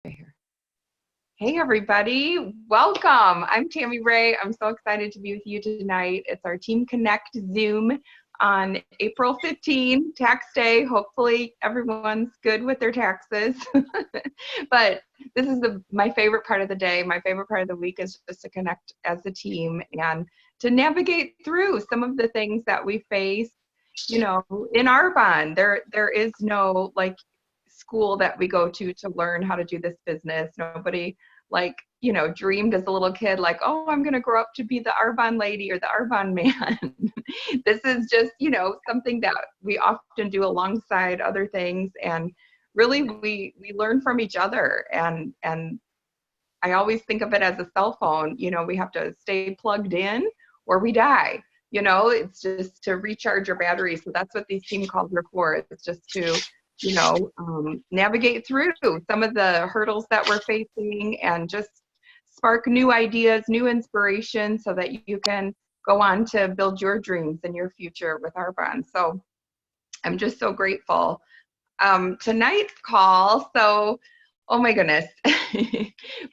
Here. Hey everybody, welcome. I'm Tammy Ray. I'm so excited to be with you tonight. It's our Team Connect Zoom on April 15, tax day. Hopefully everyone's good with their taxes. But this is my favorite part of the day. My favorite part of the week is just to connect as a team and to navigate through some of the things that we face. You know, in Arbonne, there is no school that we go to learn how to do this business. Nobody dreamed as a little kid oh, I'm going to grow up to be the Arbonne lady or the Arbonne man. This is just something that we often do alongside other things, and really we learn from each other. And I always think of it as a cell phone. We have to stay plugged in or we die. It's just to recharge your batteries. So that's what these team calls are for. It's just to navigate through some of the hurdles that we're facing and just spark new ideas, new inspiration, so that you can go on to build your dreams and your future with Arbonne. So I'm just so grateful. Tonight's call, so, oh my goodness.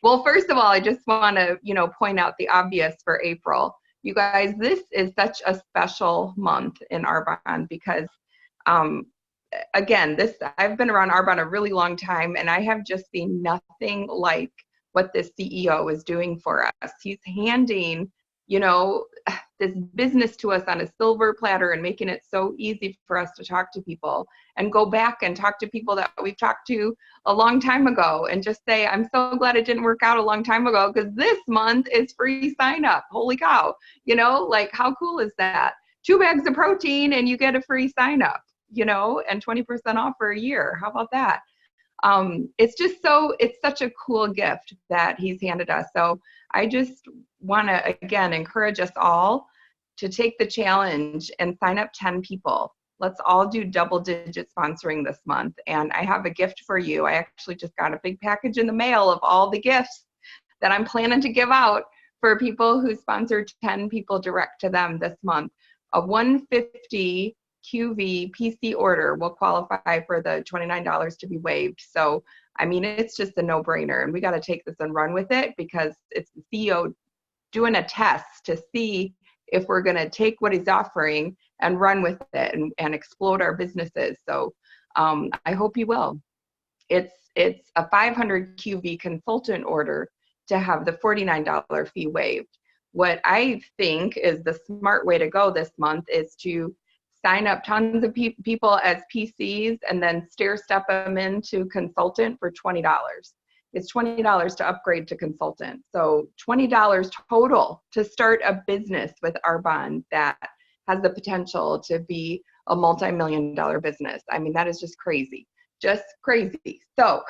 Well, first of all, I just want to, point out the obvious for April. You guys, this is such a special month in Arbonne because again, I've been around Arbonne a really long time, and I have just seen nothing like what this CEO is doing for us. He's handing, this business to us on a silver platter and making it so easy for us to talk to people and go back and talk to people that we've talked to a long time ago and just say, I'm so glad it didn't work out a long time ago because this month is free sign up. Holy cow. How cool is that? 2 bags of protein and you get a free sign up. And 20% off for a year. How about that? It's such a cool gift that he's handed us. So I just want to, again, encourage us all to take the challenge and sign up 10 people. Let's all do double-digit sponsoring this month. And I have a gift for you. I actually just got a big package in the mail of all the gifts that I'm planning to give out for people who sponsor 10 people direct to them this month. A 150 QV PC order will qualify for the $29 to be waived. So, it's just a no-brainer, and we got to take this and run with it because it's the CEO doing a test to see if we're going to take what he's offering and run with it and explode our businesses. So I hope you will. It's a 500 QV consultant order to have the $49 fee waived. What I think is the smart way to go this month is to sign up tons of people as PCs and then stair-step them into consultant for $20. It's $20 to upgrade to consultant. So $20 total to start a business with Arbonne that has the potential to be a multi-million-dollar business. That is just crazy. Just crazy. So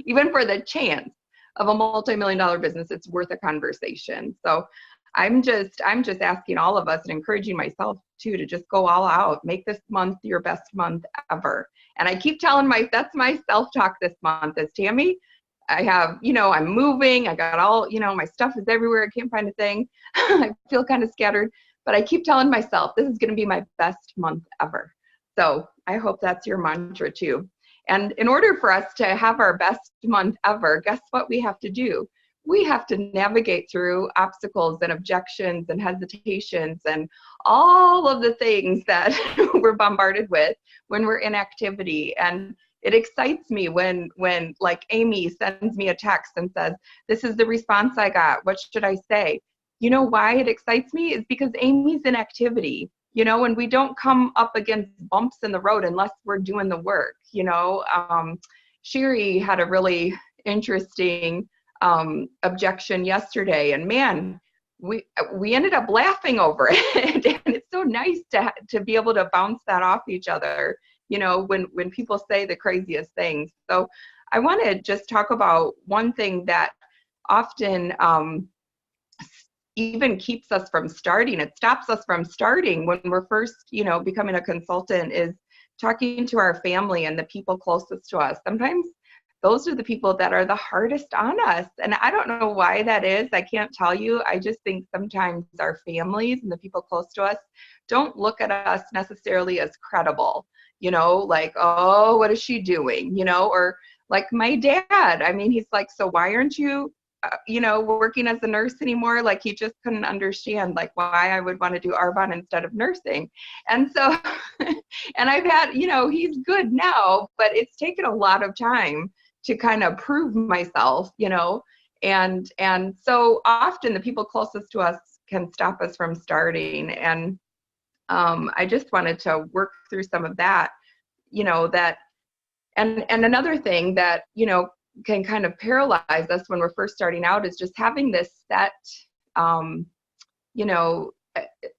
even for the chance of a multi-million-dollar business, it's worth a conversation. So I'm just asking all of us and encouraging myself too to just go all out. Make this month your best month ever. And I keep telling that's my self-talk this month is, Tammy, I have, I'm moving. I got all, my stuff is everywhere. I can't find a thing. I feel kind of scattered, but I keep telling myself this is going to be my best month ever. So I hope that's your mantra too. And in order for us to have our best month ever, guess what we have to do? We have to navigate through obstacles and objections and hesitations and all of the things that we're bombarded with when we're in activity. And it excites me when Amy sends me a text and says, this is the response I got. What should I say? You know why it excites me is because Amy's in activity, and we don't come up against bumps in the road unless we're doing the work. Sherry had a really interesting objection yesterday, and man, we ended up laughing over it. And it's so nice to be able to bounce that off each other, when people say the craziest things. So I want to just talk about one thing that often even keeps us from starting. It stops us from starting when we're first, becoming a consultant, is talking to our family and the people closest to us. Sometimes those are the people that are the hardest on us. And I don't know why that is. I can't tell you. I just think sometimes our families and the people close to us don't look at us necessarily as credible, oh, what is she doing? Or Like my dad, I mean, he's like, so why aren't you, working as a nurse anymore? Like he just couldn't understand like why I would want to do Arbonne instead of nursing. And so, and I've had, he's good now, but it's taken a lot of time to kind of prove myself, and so often the people closest to us can stop us from starting. And I just wanted to work through some of that, that, and another thing that, can kind of paralyze us when we're first starting out is just having this set,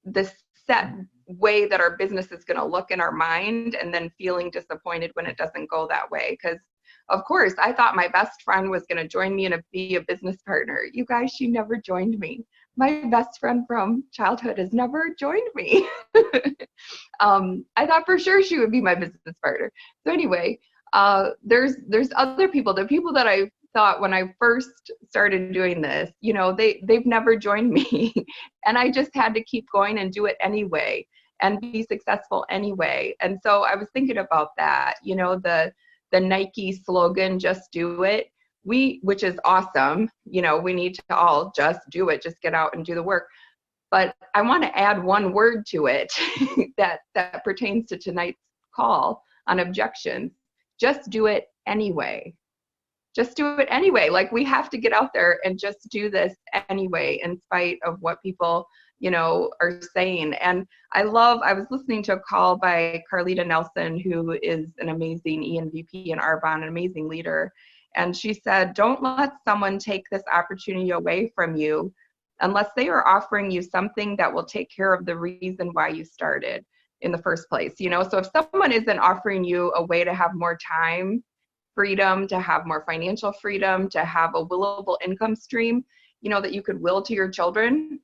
this set way that our business is going to look in our mind, and then feeling disappointed when it doesn't go that way. Because of course, I thought my best friend was going to join me and be a business partner. You guys, she never joined me. My best friend from childhood has never joined me. I thought for sure she would be my business partner. So anyway, there's other people, the people that I thought when I first started doing this, they've never joined me. And I just had to keep going and do it anyway and be successful anyway. And so I was thinking about that, the Nike slogan, just do it, which is awesome. We need to all just do it, just get out and do the work. But I want to add one word to it that pertains to tonight's call on objections. Just do it anyway. Just do it anyway. Like we have to get out there and just do this anyway, in spite of what people, are saying. And I was listening to a call by Carlita Nelson, who is an amazing ENVP in Arbonne, an amazing leader. And she said, don't let someone take this opportunity away from you unless they are offering you something that will take care of the reason why you started in the first place. So if someone isn't offering you a way to have more time freedom, to have more financial freedom, to have a willable income stream, that you could will to your children,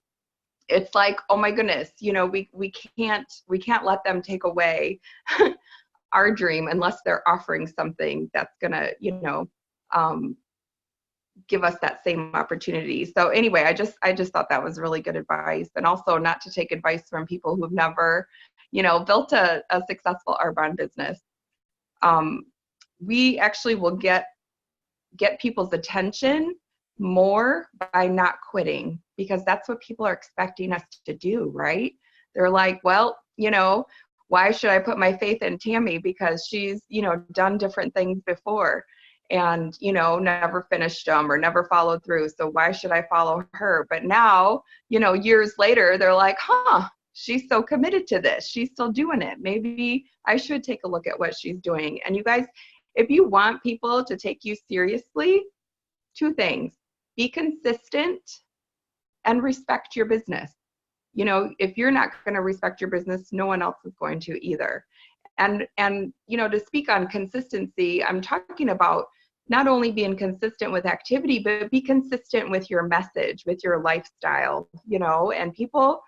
it's like, oh my goodness, we can't let them take away our dream unless they're offering something that's gonna, give us that same opportunity. So anyway, I just thought that was really good advice. And also not to take advice from people who've never, built a successful Arbonne business. We actually will get people's attention more by not quitting, because that's what people are expecting us to do, right? They're like, well, why should I put my faith in Tammy? Because she's, done different things before and, never finished them or never followed through. So why should I follow her? But now, years later, they're like, she's so committed to this. She's still doing it. Maybe I should take a look at what she's doing. And you guys, if you want people to take you seriously, two things: be consistent and respect your business. If you're not going to respect your business, no one else is going to either. And to speak on consistency, I'm talking about not only being consistent with activity, but be consistent with your message, with your lifestyle, and people,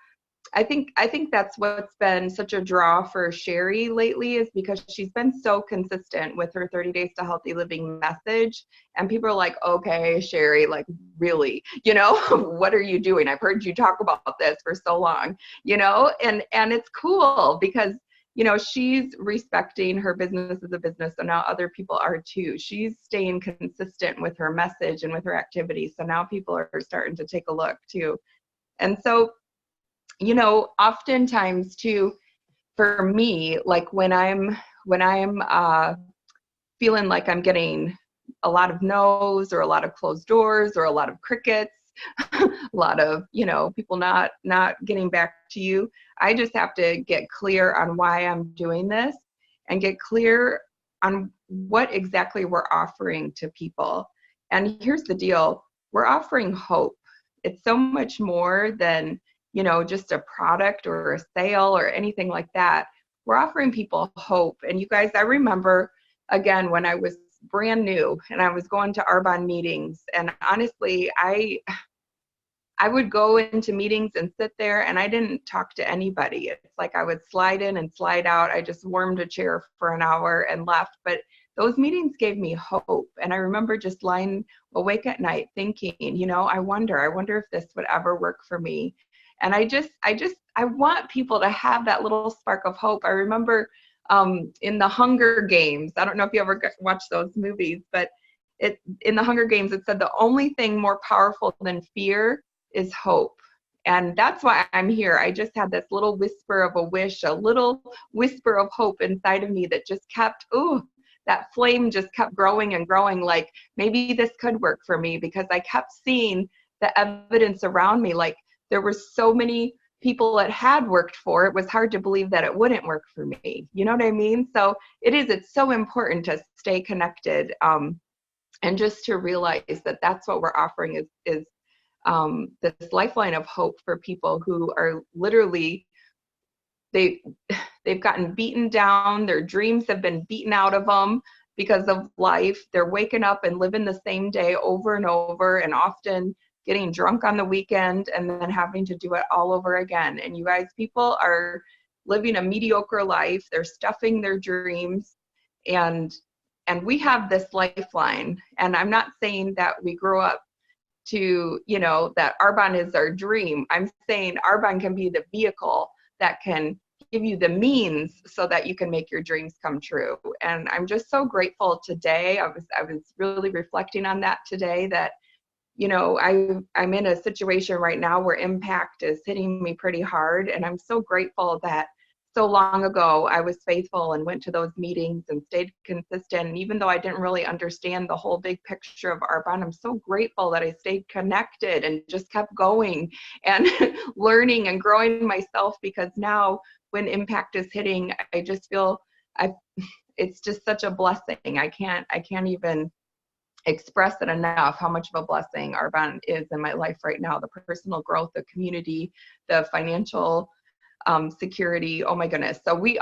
I think that's what's been such a draw for Sherry lately, is because she's been so consistent with her 30 Days to Healthy Living message. And people are like, okay, Sherry, like really, what are you doing? I've heard you talk about this for so long, and it's cool because, she's respecting her business as a business. So now other people are too. She's staying consistent with her message and with her activities. So now people are starting to take a look too. And so, oftentimes too, for me, like when I'm feeling like I'm getting a lot of no's or a lot of closed doors or a lot of crickets, a lot of, people not getting back to you, I just have to get clear on why I'm doing this and get clear on what exactly we're offering to people. And here's the deal: we're offering hope. It's so much more than, just a product or a sale or anything like that. We're offering people hope. And you guys, I remember, again, when I was brand new and I was going to Arbonne meetings, and honestly, I would go into meetings and sit there and I didn't talk to anybody. It's like I would slide in and slide out. I just warmed a chair for an hour and left. But those meetings gave me hope. And I remember just lying awake at night thinking, I wonder if this would ever work for me. And I want people to have that little spark of hope. I remember in the Hunger Games, I don't know if you ever watched those movies, but in the Hunger Games, it said the only thing more powerful than fear is hope. And that's why I'm here. I just had this little whisper of a wish, a little whisper of hope inside of me that just kept, that flame just kept growing and growing. Like maybe this could work for me, because I kept seeing the evidence around me. Like there were so many people it had worked for, it was hard to believe that it wouldn't work for me. You know what I mean? So it's so important to stay connected. And just to realize that that's what we're offering is this lifeline of hope for people who are literally, they've gotten beaten down, their dreams have been beaten out of them because of life. They're waking up and living the same day over and over, and often getting drunk on the weekend and then having to do it all over again. And you guys, people are living a mediocre life, they're stuffing their dreams, and we have this lifeline. And I'm not saying that we grow up to, that Arbonne is our dream. I'm saying Arbonne can be the vehicle that can give you the means so that you can make your dreams come true. And I'm just so grateful today. I was really reflecting on that today, that, I'm in a situation right now where impact is hitting me pretty hard. And I'm so grateful that so long ago I was faithful and went to those meetings and stayed consistent. And even though I didn't really understand the whole big picture of Arbonne, I'm so grateful that I stayed connected and just kept going and learning and growing myself, because now when impact is hitting, I just feel it's just such a blessing. I can't even express it enough how much of a blessing Arbonne is in my life right now. The personal growth, the community, the financial security. Oh my goodness. So we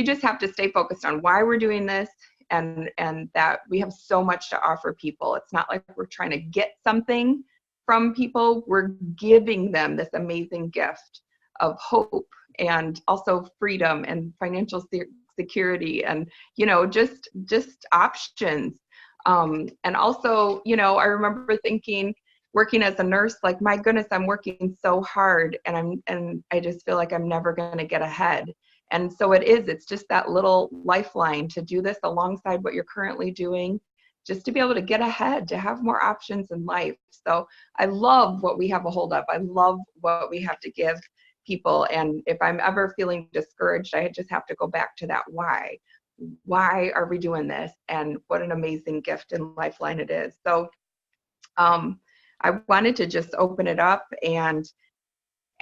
just have to stay focused on why we're doing this, and that we have so much to offer people. It's not like we're trying to get something from people. We're giving them this amazing gift of hope, and also freedom and financial security, and just options. And also, I remember thinking, working as a nurse, like, my goodness, I'm working so hard, and I just feel like I'm never going to get ahead. And so it's just that little lifeline to do this alongside what you're currently doing, just to be able to get ahead, to have more options in life. So I love what we have a hold of. I love what we have to give people. And if I'm ever feeling discouraged, I just have to go back to that why. Why are we doing this? And what an amazing gift and lifeline it is. So I wanted to just open it up and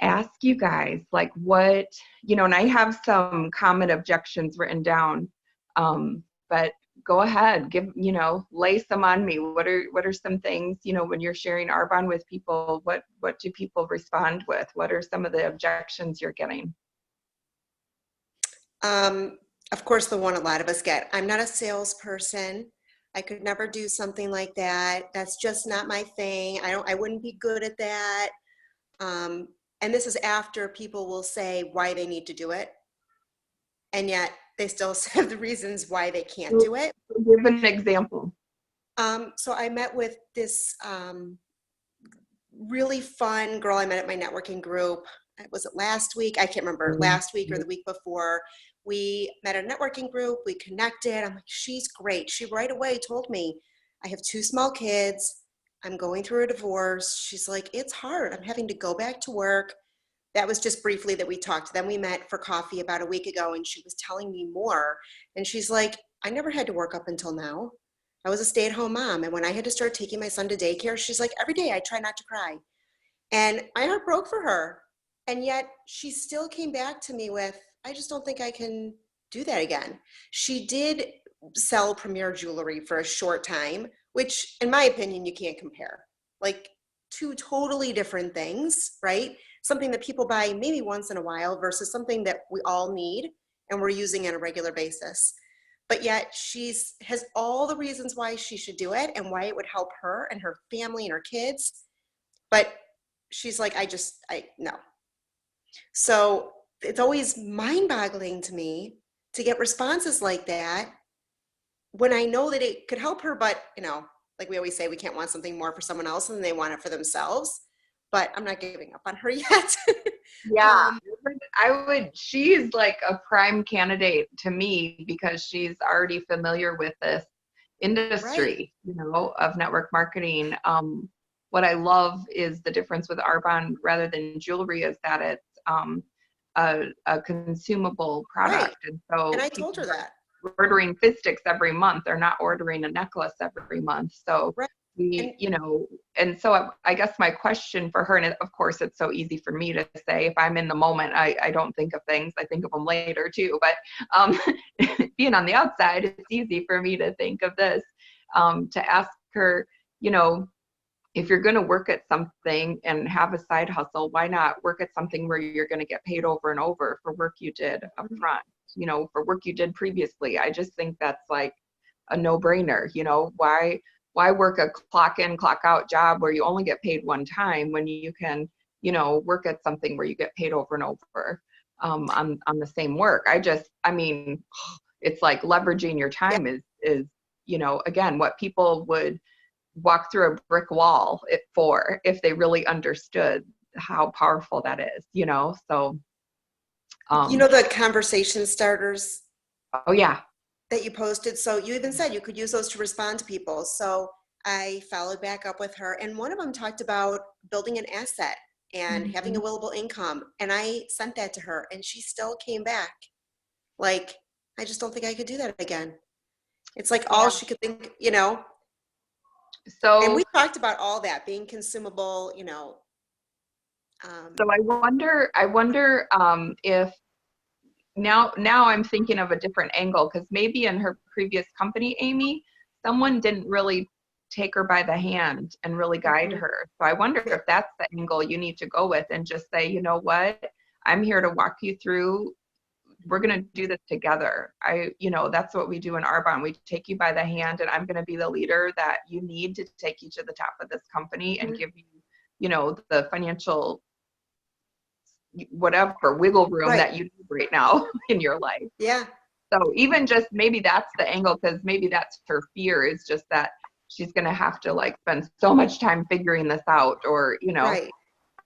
ask you guys, like, what, and I have some common objections written down, but go ahead, lay some on me. What are some things, when you're sharing Arbonne with people, what do people respond with? What are some of the objections you're getting? Of course, the one a lot of us get: I'm not a salesperson. I could never do something like that. That's just not my thing. I wouldn't be good at that. And this is after people will say why they need to do it, and yet they still have the reasons why they can't do it. Give an example. So I met with this really fun girl I met at my networking group. Was it last week? I can't remember, last week or the week before. We met at a networking group, we connected. I'm like, she's great. She right away told me, I have 2 small kids, I'm going through a divorce. She's like, it's hard, I'm having to go back to work. That was just briefly that we talked. Then we met for coffee about a week ago, and she was telling me more. And she's like, I never had to work up until now. I was a stay-at-home mom, and when I had to start taking my son to daycare, she's like, every day I try not to cry. And my heart broke for her. And yet she still came back to me with, I just don't think I can do that again. She did sell premier jewelry for a short time, which in my opinion, you can't compare. Like, 2 totally different things, right? Something that people buy maybe once in a while versus something that we all need and we're using on a regular basis. But yet has all the reasons why she should do it and why it would help her and her family and her kids. But she's like, no. So it's always mind-boggling to me to get responses like that when I know that it could help her, but like we always say, we can't want something more for someone else than they want it for themselves. But I'm not giving up on her yet. Yeah, she's like a prime candidate to me because she's already familiar with this Right. industry, of network marketing. What I love is the difference with Arbonne rather than jewelry is that it's a consumable Right. product. And And so I people told her that. are ordering fish sticks every month. They're not ordering a necklace every month. So Right. And and so I guess my question for her, and of course it's so easy for me to say, if I'm in the moment, I don't think of things, I think of them later too, but being on the outside, it's easy for me to think of this, to ask her, if you're going to work at something and have a side hustle, why not work at something where you're going to get paid over and over for work you did up front, for work you did previously. I just think that's like a no-brainer. Why work a clock in, clock out job where you only get paid one time when you can, work at something where you get paid over and over, on the same work. It's like leveraging your yeah, time is, again, what people would walk through a brick wall for if they really understood how powerful that is, so the conversation starters oh yeah. that you posted. So you even said you could use those to respond to people. So I followed back up with her, and one of them talked about building an asset and having a Mhm. willable income. And I sent that to her, and she still came back like, I just don't think I could do that again. It's like all Yeah. she could think, and we So talked about all that being consumable, I wonder if now I'm thinking of a different angle, because maybe in her previous company, Amy, someone didn't really take her by the hand and really guide Mhm. her. So I wonder if that's the angle you need to go with, and just say, you know what, I'm here to walk you through. We're going to do this together. That's what we do in Arbonne. We take you by the hand, and I'm going to be the leader that you need to take you to the top of this company and give you, the financial whatever wiggle room Right. that you need right now in your life. Yeah. So even just maybe that's the angle, because maybe that's her fear, is just that she's going to have to like spend so much time figuring this out, or, Right.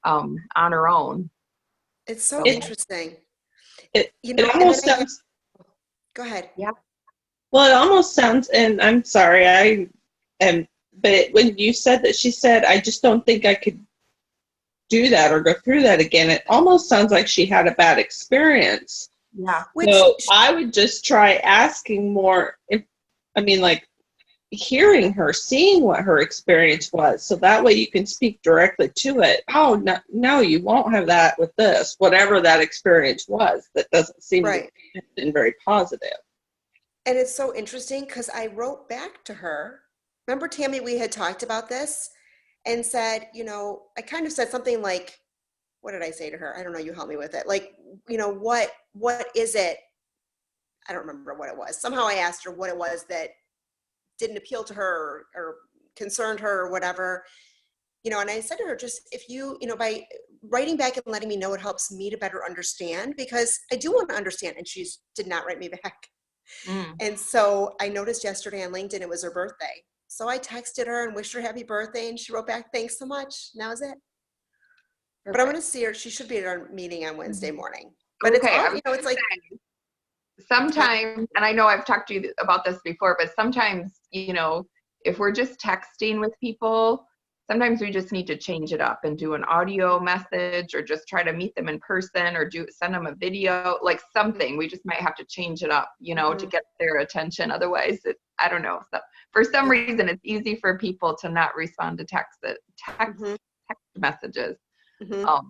on her own. It's so So interesting. It And then almost sounds, go ahead. yeah. well, it almost sounds, and I'm sorry, I am, but when you said that, she said, I just don't think I could do that or go through that again, it almost sounds like she had a bad experience. Yeah. Which, So I would just try asking more, like hearing her, seeing what her experience was. So that way you can speak directly to it. Oh, no, no, you won't have that with this, whatever that experience was that doesn't seem to right. have been very positive. And it's so interesting because I wrote back to her. Remember, Tammy, we had talked about this and said, I kind of said something like, what did I say to her? I don't know. You help me with it. Like, what is it? I don't remember what it was. Somehow I asked her what it was that didn't appeal to her or concerned her or whatever, and I said to her, just if you, by writing back and letting me know, it helps me to better understand, because I do want to understand. And she did not write me back. Mm. And so I noticed yesterday on LinkedIn, it was her birthday. So I texted her and wished her happy birthday. And she wrote back, thanks so much. And that was it. But I'm going to see her. She should be at our meeting on Wednesday morning. But it's Okay. all, I was it's like, sometimes, and I know I've talked to you about this before, but sometimes, if we're just texting with people, sometimes we just need to change it up and do an audio message, or just try to meet them in person, or send them a video, like something. We just might have to change it up, to get their attention. Otherwise, I don't know. So for some reason, it's easy for people to not respond to text messages. mhm.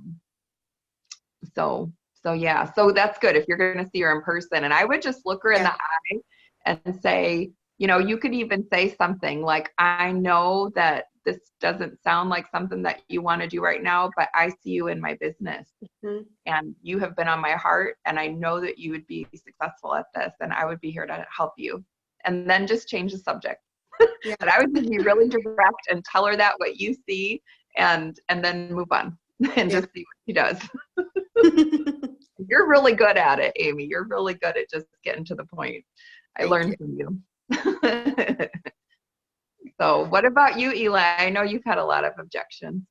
So yeah, so that's good if you're going to see her in person. And I would just look her in Yeah. the eye and say, you could even say something like, I know that this doesn't sound like something that you want to do right now, but I see you in my business, Mhm. and you have been on my heart, and I know that you would be successful at this, and I would be here to help you. And then just change the subject. Yeah. But I would just be really direct and tell her that what you see, and then move on and Yeah. just see what she does. You're really good at it, Amy. You're really good at just getting to the point. I Thank learned from you. So what about you, Eli? I know you've had a lot of objections.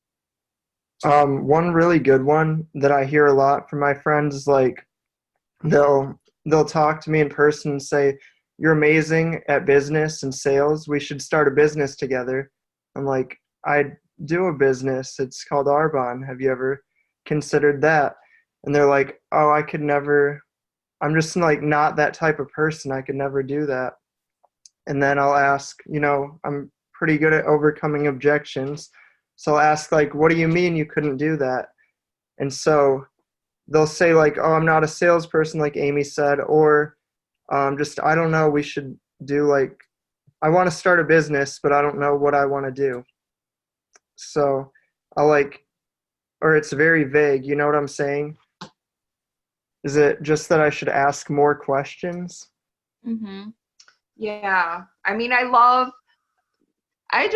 One really good one that I hear a lot from my friends is like they'll talk to me in person and say, you're amazing at business and sales. We should start a business together. I'm like, I do a business. It's called Arbonne. Have you ever considered that? And they're like, oh, I could never, I'm just like not that type of person. I could never do that. And then I'll ask, I'm pretty good at overcoming objections. So I'll ask, like, what do you mean you couldn't do that? And so they'll say, like, oh, I'm not a salesperson, like Amy said, or just, I don't know, we should do, like, I want to start a business, but I don't know what I want to do. So I'll or it's very vague, you know what I'm saying? Is it just that I should ask more questions? Mm-hmm. Yeah. I mean, I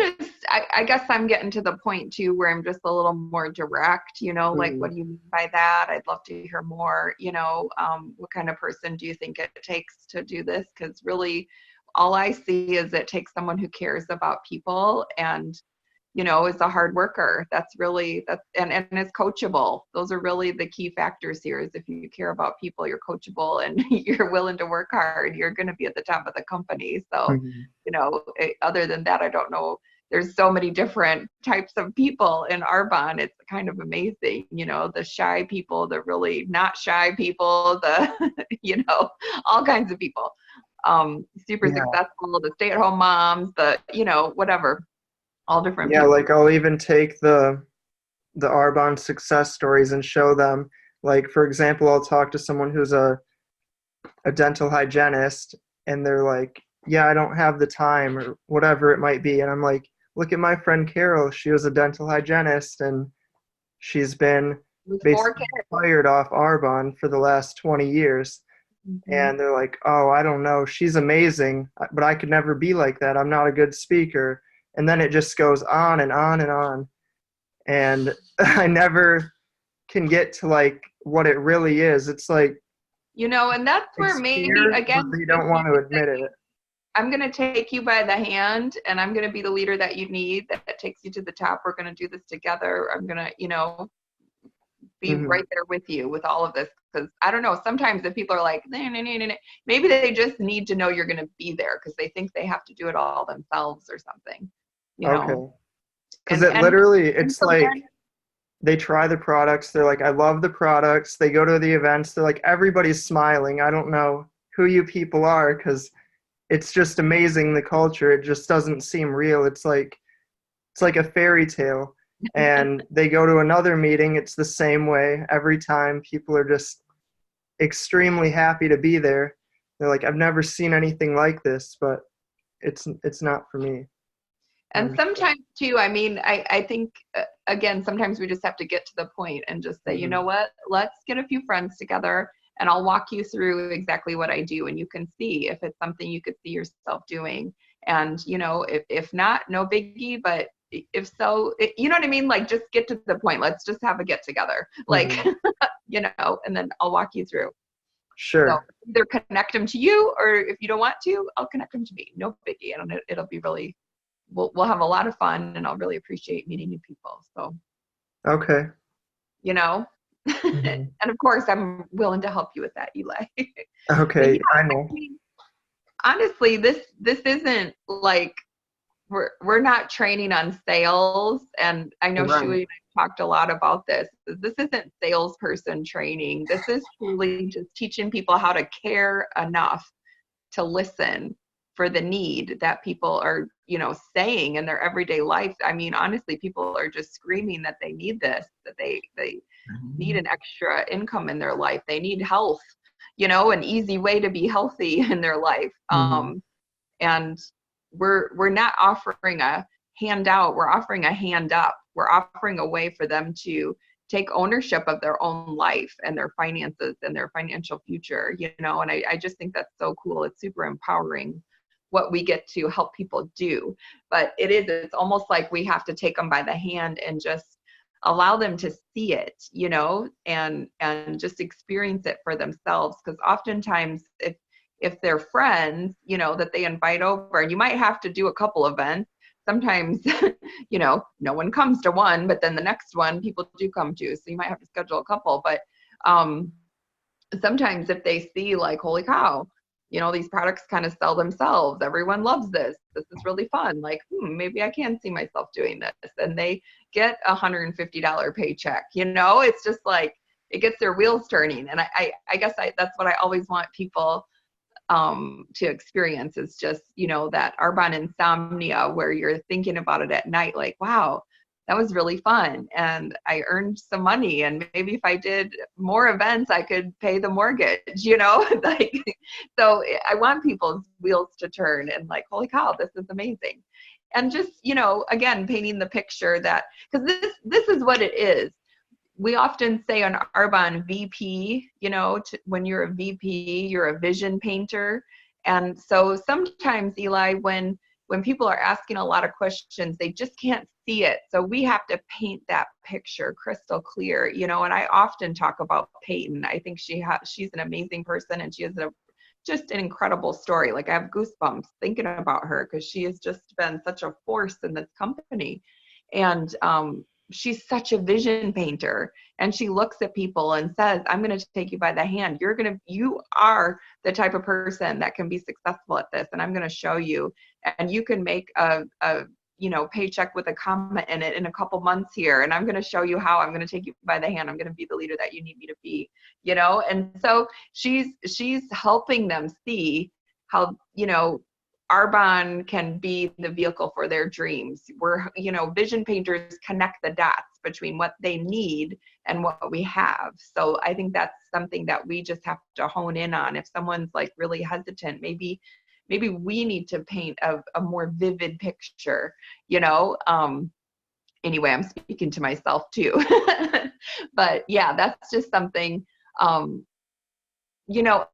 guess I'm getting to the point too where I'm just a little more direct, like, what do you mean by that? I'd love to hear more, what kind of person do you think it takes to do this? Because really all I see is it takes someone who cares about people and, is a hard worker. And is coachable. Those are really the key factors here is if you care about people, you're coachable and you're willing to work hard, you're going to be at the top of the company. So, other than that, I don't know. There's so many different types of people in Arbonne. It's kind of amazing, the shy people, the really not shy people, the, all kinds of people, super successful, the stay-at-home moms, the, whatever. All different people. Like I'll even take the Arbonne success stories and show them, like, for example, I'll talk to someone who's a dental hygienist and they're like, yeah, I don't have the time or whatever it might be. And I'm like, look at my friend Carol. She was a dental hygienist and she's been basically fired off Arbonne for the last 20 years. Mm-hmm. And they're like, oh, I don't know. She's amazing, but I could never be like that. I'm not a good speaker. And then it just goes on and on and on. And I never can get to, like, what it really is. It's like, and that's where maybe, again, they don't want to admit it. I'm going to take you by the hand and I'm going to be the leader that you need that takes you to the top. We're going to do this together. I'm going to, be right there with you with all of this. Because I don't know, sometimes if people are like, maybe they just need to know you're going to be there because they think they have to do it all themselves or something. Okay. Because it's like they try the products. They're like, I love the products. They go to the events. They're like, everybody's smiling. I don't know who you people are because it's just amazing, the culture. It just doesn't seem real. It's like a fairy tale. And they go to another meeting. It's the same way. Every time people are just extremely happy to be there. They're like, I've never seen anything like this, but it's not for me. And sometimes too, I mean, I think, again, sometimes we just have to get to the point and just say, you know what, let's get a few friends together and I'll walk you through exactly what I do. And you can see if it's something you could see yourself doing. And, if not, no biggie, but if so, you know what I mean? Like, just get to the point. Let's just have a get together, like, and then I'll walk you through. Sure. So either connect them to you, or if you don't want to, I'll connect them to me. No biggie. It'll be really, we'll have a lot of fun and I'll really appreciate meeting new people. So, okay. And of course I'm willing to help you with that, Eli. Okay. I know. I mean, honestly, this isn't like, we're not training on sales. And I know Shui and I talked a lot about this. This isn't salesperson training. This is truly just teaching people how to care enough to listen for the need that people are, saying in their everyday life. I mean, honestly, people are just screaming that they need this, that they need an extra income in their life. They need health, an easy way to be healthy in their life. And we're not offering a handout. We're offering a hand up. We're offering a way for them to take ownership of their own life and their finances and their financial future, and I just think that's so cool. It's super empowering what we get to help people do. But it's almost like we have to take them by the hand and just allow them to see it, and just experience it for themselves. Because oftentimes if they're friends, that they invite over, and you might have to do a couple events. Sometimes, no one comes to one, but then the next one people do come to. So you might have to schedule a couple. But sometimes if they see, like, holy cow, these products kind of sell themselves. Everyone loves this. This is really fun. Like, maybe I can see myself doing this. And they get a $150 paycheck. It's just like, it gets their wheels turning. And I guess that's what I always want people to experience, is just, that Arbonne insomnia, where you're thinking about it at night, like, wow, that was really fun. And I earned some money, and maybe if I did more events, I could pay the mortgage, like, so I want people's wheels to turn and like, holy cow, this is amazing. And just, again, painting the picture that, because this is what it is. We often say on Arbonne VP, when you're a VP, you're a vision painter. And so sometimes, Eli, when people are asking a lot of questions, they just can't see it. So we have to paint that picture crystal clear, and I often talk about Peyton. I think she's an amazing person, and she has just an incredible story. Like, I have goosebumps thinking about her, because she has just been such a force in this company. And she's such a vision painter, and she looks at people and says, I'm going to take you by the hand. You are the type of person that can be successful at this, and I'm going to show you, and you can make a paycheck with a comment in it in a couple months here, and I'm going to show you how. I'm going to take you by the hand. I'm going to be the leader that you need me to be, and so she's helping them see how, Arbonne can be the vehicle for their dreams. We're, vision painters connect the dots between what they need and what we have. So I think that's something that we just have to hone in on. If someone's like really hesitant, maybe we need to paint a more vivid picture, Anyway, I'm speaking to myself too. But yeah, that's just something,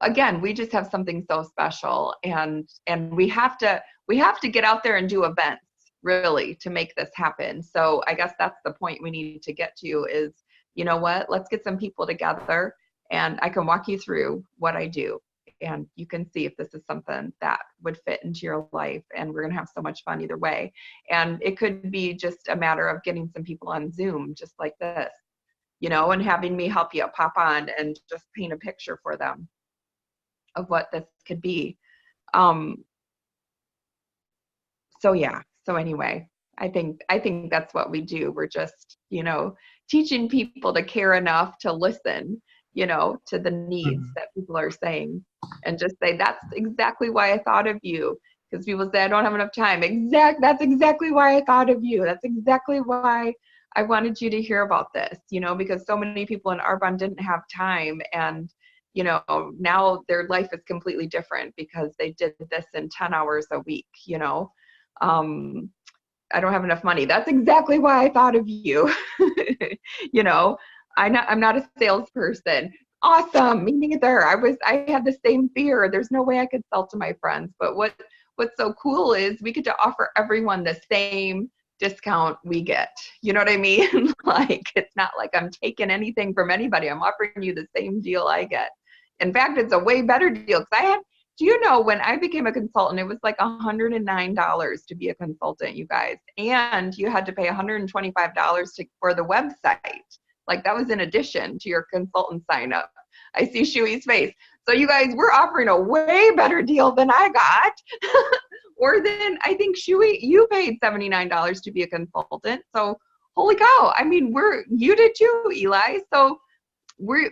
again, we just have something so special, and we have to get out there and do events, really, to make this happen. So I guess that's the point we need to get to is, let's get some people together, and I can walk you through what I do, and you can see if this is something that would fit into your life, and we're going to have so much fun either way. And it could be just a matter of getting some people on Zoom, just like this, and having me help you pop on and just paint a picture for them of what this could be. So yeah, so anyway, I think that's what we do. We're just, teaching people to care enough to listen, to the needs that people are saying, and just say, that's exactly why I thought of you. Because people say, I don't have enough time. That's exactly why I thought of you. That's exactly why I wanted you to hear about this, because so many people in Arbonne didn't have time, and now their life is completely different because they did this in 10 hours a week, I don't have enough money. That's exactly why I thought of you. I'm not a salesperson. Awesome. Me neither. I had the same fear. There's no way I could sell to my friends. But what's so cool is we get to offer everyone the same discount we get. You know what I mean? Like, it's not like I'm taking anything from anybody. I'm offering you the same deal I get. In fact, it's a way better deal, because do you know, when I became a consultant, it was like $109 to be a consultant, you guys. And you had to pay $125 for the website. Like, that was in addition to your consultant sign up. I see Shui's face. So you guys, we're offering a way better deal than I got. Or then I think Shui, you paid $79 to be a consultant. So holy cow. I mean, you did too, Eli. So we're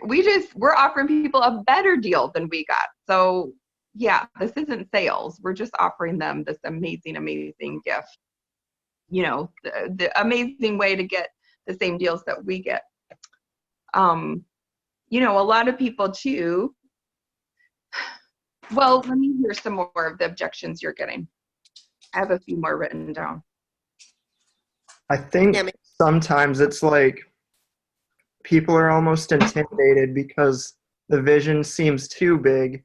offering people a better deal than we got. So yeah, this isn't sales. We're just offering them this amazing, amazing gift. The amazing way to get the same deals that we get. A lot of people too. Well, let me hear some more of the objections you're getting. I have a few more written down. I think sometimes it's like people are almost intimidated because the vision seems too big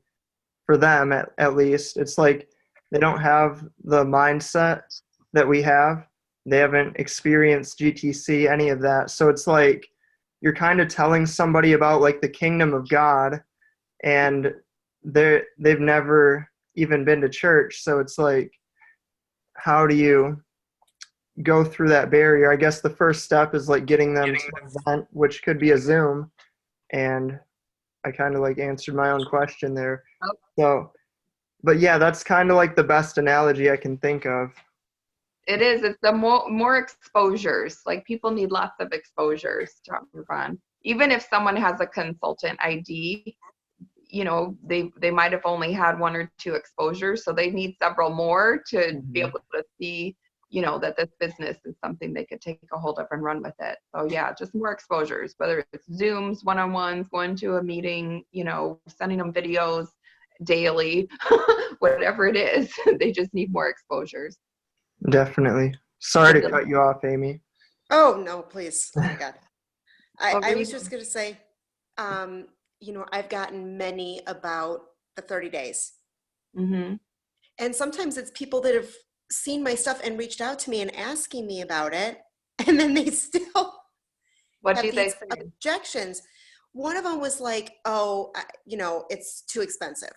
for them, at least. It's like they don't have the mindset that we have. They haven't experienced GTC, any of that. So it's like you're kind of telling somebody about like the kingdom of God, and they've never even been to church. So it's like, how do you go through that barrier? I guess the first step is like getting them to an event, which could be a Zoom. And I kind of like answered my own question there. So But yeah, that's kind of like the best analogy I can think of. It is. It's the more exposures. Like people need lots of exposures to Arbonne. Even if someone has a consultant ID, you know, they might have only had 1 or 2 exposures, so they need several more to be able to see, you know, that this business is something they could take a hold of and run with it. So yeah, just more exposures, whether it's Zooms, one-on-ones, going to a meeting, you know, sending them videos daily, whatever it is, they just need more exposures. Definitely. Sorry to cut you off, Amy. Oh, no, please. Oh, my God. What were I you was just going to say, you know, I've gotten many about the 30 days. Mm-hmm. And sometimes it's people that have seen my stuff and reached out to me and asking me about it. And then they still What have do they these say? objections. One of them was like, oh, you know, it's too expensive.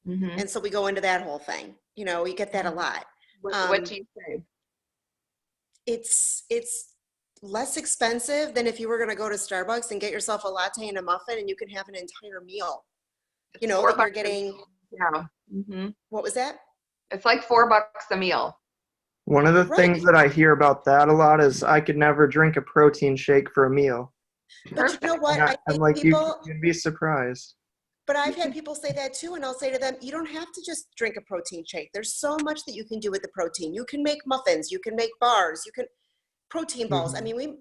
Mm-hmm. And so we go into that whole thing. You know, you get that a lot. What do you say? It's less expensive than if you were going to go to Starbucks and get yourself a latte and a muffin and you can have an entire meal. You know, that you're getting. Yeah. Mm-hmm. What was that? It's like $4 a meal. One of the Right. things that I hear about that a lot is I could never drink a protein shake for a meal. But you know what? And I I'm think like, people, you'd be surprised. but I've had people say that too, and I'll say to them, you don't have to just drink a protein shake. There's so much that you can do with the protein. You can make muffins, you can make bars, you can protein balls. I mean,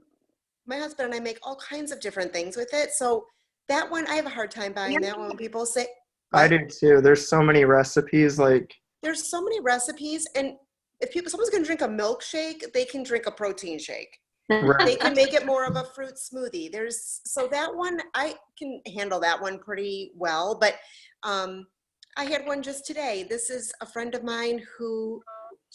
my husband and I make all kinds of different things with it. So that one, I have a hard time buying that one when people say, I what? do too. There's so many recipes, like There's so many recipes, and if someone's going to drink a milkshake, they can drink a protein shake. They right. can make it more of a fruit smoothie. So that one, I can handle that one pretty well. But I had one just today. This is a friend of mine who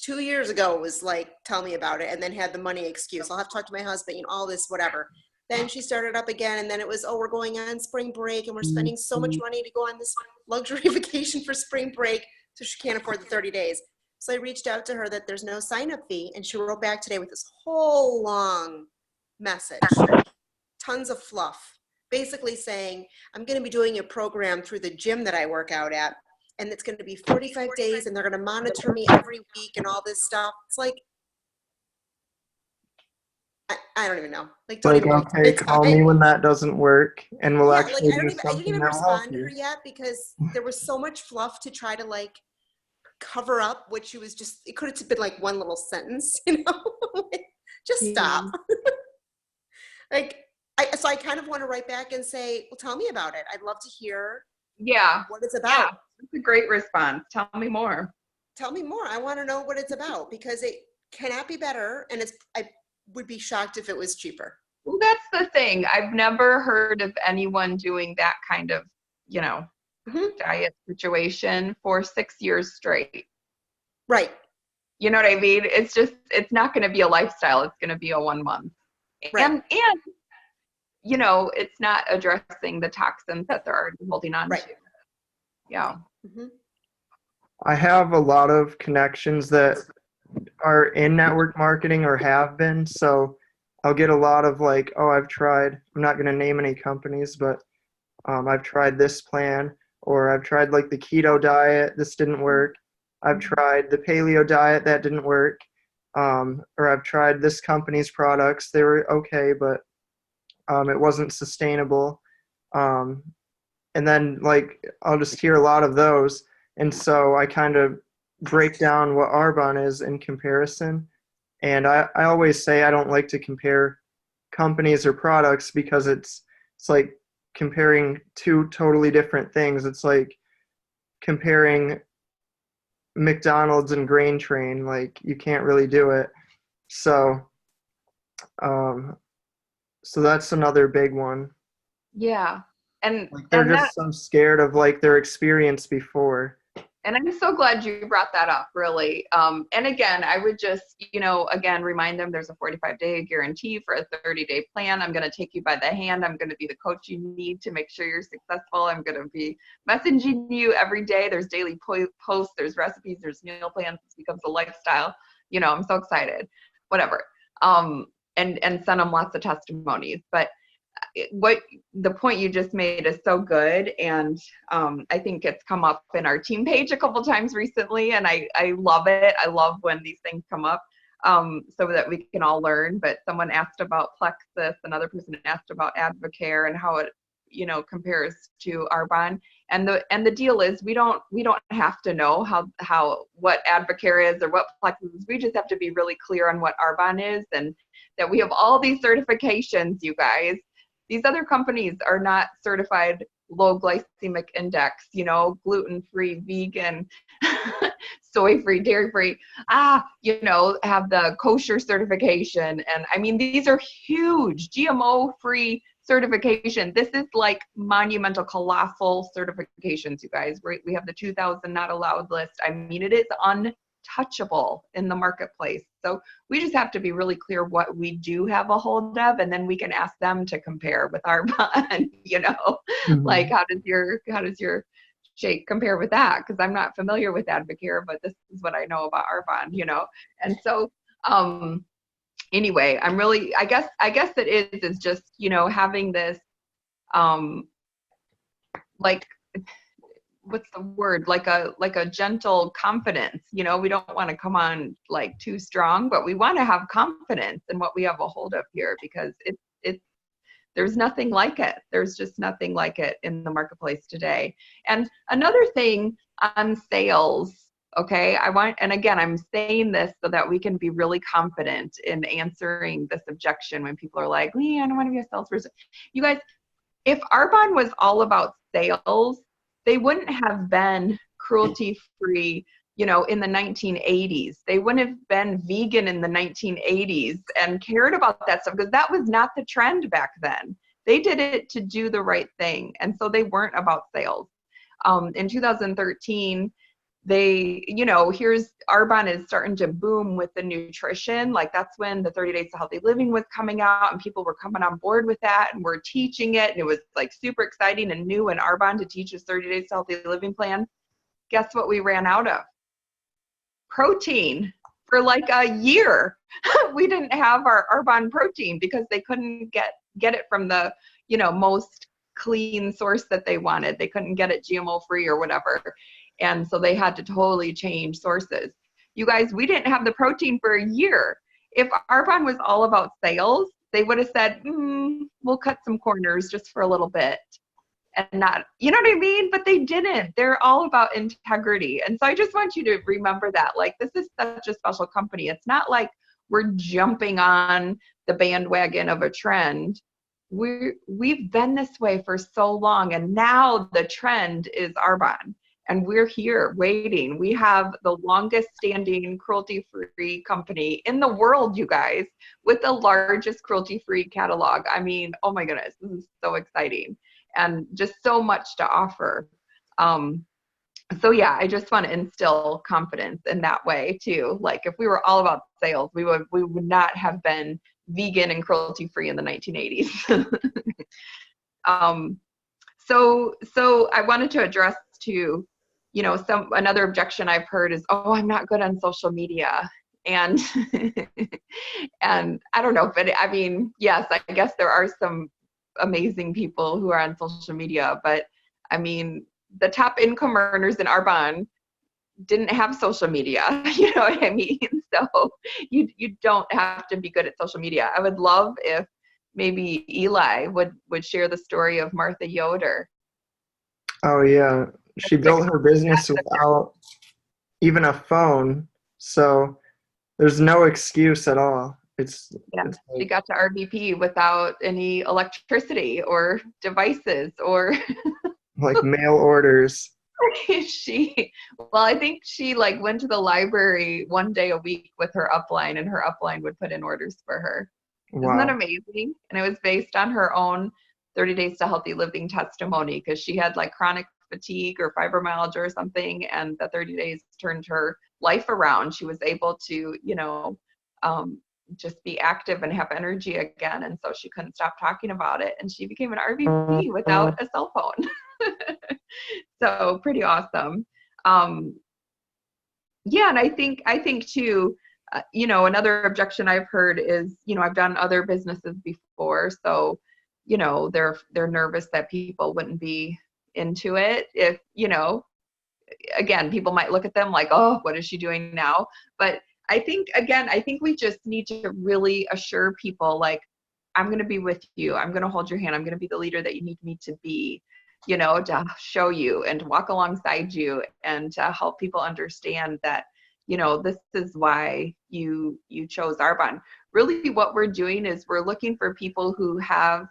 2 years ago was like, tell me about it, and then had the money excuse. I'll have to talk to my husband, you know, all this, whatever. Then she started up again, and then it was, oh, we're going on spring break, and we're spending so much money to go on this luxury vacation for spring break, so she can't afford the 30 days. So I reached out to her that there's no sign-up fee, and she wrote back today with this whole long message, tons of fluff, basically saying, I'm going to be doing a program through the gym that I work out at, and it's going to be 45 days, and they're going to monitor me every week and all this stuff. It's like, I don't even know. Like, don't even Okay, call me when that doesn't work, and we'll actually do I didn't something even that will help respond to her you. yet because there was so much fluff to try to like cover up what she was just, it could have been like one little sentence, you know, just stop. So I kind of want to write back and say, well, tell me about it. I'd love to hear what it's about. Yeah, that's a great response. Tell me more. Tell me more. I want to know what it's about because it cannot be better. And I would be shocked if it was cheaper. Well, that's the thing. I've never heard of anyone doing that kind of, you know, diet situation for 6 years straight. Right. You know what I mean? It's not going to be a lifestyle. It's going to be a 1 month. Right. And, you know, it's not addressing the toxins that they're already holding on to. Yeah. Mm-hmm. I have a lot of connections that are in network marketing or have been. So I'll get a lot of like, oh, I'm not going to name any companies, but I've tried this plan, or I've tried like the keto diet. This didn't work. I've tried the paleo diet. That didn't work. Or I've tried this company's products. They were okay, but it wasn't sustainable. And then like, I'll just hear a lot of those. And so I kind of break down what Arbonne is in comparison. And I always say I don't like to compare companies or products because it's like comparing two totally different things. It's like comparing McDonald's and Grain Train. Like you can't really do it. So so that's another big one. Yeah. And like they're just so scared of like their experience before. And I'm so glad you brought that up, really. And again, I would just, you know, again, remind them there's a 45-day guarantee for a 30-day plan. I'm going to take you by the hand. I'm going to be the coach you need to make sure you're successful. I'm going to be messaging you every day. There's daily posts, there's recipes, there's meal plans. It becomes a lifestyle. You know, I'm so excited. Whatever. And send them lots of testimonies. But what the point you just made is so good, and I think it's come up in our team page a couple times recently, and I love it. I love when these things come up, so that we can all learn. But someone asked about Plexus, another person asked about Advocare and how it compares to Arbonne. And the deal is we don't have to know how what Advocare is or what Plexus is. We just have to be really clear on what Arbonne is, and that we have all these certifications, you guys. These other companies are not certified low glycemic index, gluten-free, vegan, soy-free, dairy-free, have the kosher certification. And I mean, these are huge GMO-free certification. This is like monumental, colossal certifications, you guys. We have the 2000 not allowed list. I mean, it is untouchable in the marketplace. So we just have to be really clear what we do have a hold of, and then we can ask them to compare with our bond, like how does your shake compare with that? Because I'm not familiar with Advocare, but this is what I know about our bond, And so anyway, I'm really, I guess it is just, having this, like, what's the word? Like a gentle confidence, we don't want to come on like too strong, but we want to have confidence in what we have a hold of here, because there's nothing like it. There's just nothing like it in the marketplace today. And another thing on sales, okay, and again, I'm saying this so that we can be really confident in answering this objection when people are like, I don't want to be a salesperson. You guys, if Arbonne was all about sales, they wouldn't have been cruelty-free, in the 1980s. They wouldn't have been vegan in the 1980s and cared about that stuff, because that was not the trend back then. They did it to do the right thing. And so they weren't about sales. In 2013, here's Arbonne is starting to boom with the nutrition. Like, that's when the 30 Days to Healthy Living was coming out, and people were coming on board with that, and we're teaching it, and it was like super exciting and new in Arbonne to teach this 30 Days to Healthy Living plan. Guess what we ran out of? Protein. For like a year. We didn't have our Arbonne protein because they couldn't get it from the, most clean source that they wanted. They couldn't get it GMO free or whatever. And so they had to totally change sources. You guys, we didn't have the protein for a year. If Arbonne was all about sales, they would have said, we'll cut some corners just for a little bit. And not, you know what I mean? But they didn't. They're all about integrity. And so I just want you to remember that. Like, this is such a special company. It's not like we're jumping on the bandwagon of a trend. We've been this way for so long, and now the trend is Arbonne. And we're here waiting. We have the longest standing cruelty-free company in the world, you guys, with the largest cruelty-free catalog. I mean, oh my goodness, this is so exciting, and just so much to offer. So yeah, I just want to instill confidence in that way too. Like, if we were all about sales, we would not have been vegan and cruelty-free in the 1980s. So I wanted to address too, another objection I've heard is, I'm not good on social media. And, and I don't know, but I mean, yes, I guess there are some amazing people who are on social media, but I mean, the top income earners in Arbonne didn't have social media, you know what I mean? So you don't have to be good at social media. I would love if maybe Eli would share the story of Martha Yoder. Oh yeah, she built her business without even a phone, so there's no excuse at all. It's she got to RVP without any electricity or devices or like mail orders. I think she like went to the library one day a week with her upline, and her upline would put in orders for her. Wow. Isn't that amazing? And it was based on her own 30 Days to Healthy Living testimony, because she had like chronic fatigue or fibromyalgia or something, and the 30 days turned her life around. She was able to, just be active and have energy again, and so she couldn't stop talking about it, and she became an RVP without a cell phone. So pretty awesome. And I think too, another objection I've heard is, I've done other businesses before, so you know, they're nervous that people wouldn't be into it. If, you know, again, people might look at them like, oh, what is she doing now? But I think we just need to really assure people, like, I'm going to be with you. I'm going to hold your hand. I'm going to be the leader that you need me to be, you know, to show you and walk alongside you and to help people understand that, you know, this is why you chose Arbonne. Really what we're doing is we're looking for people who have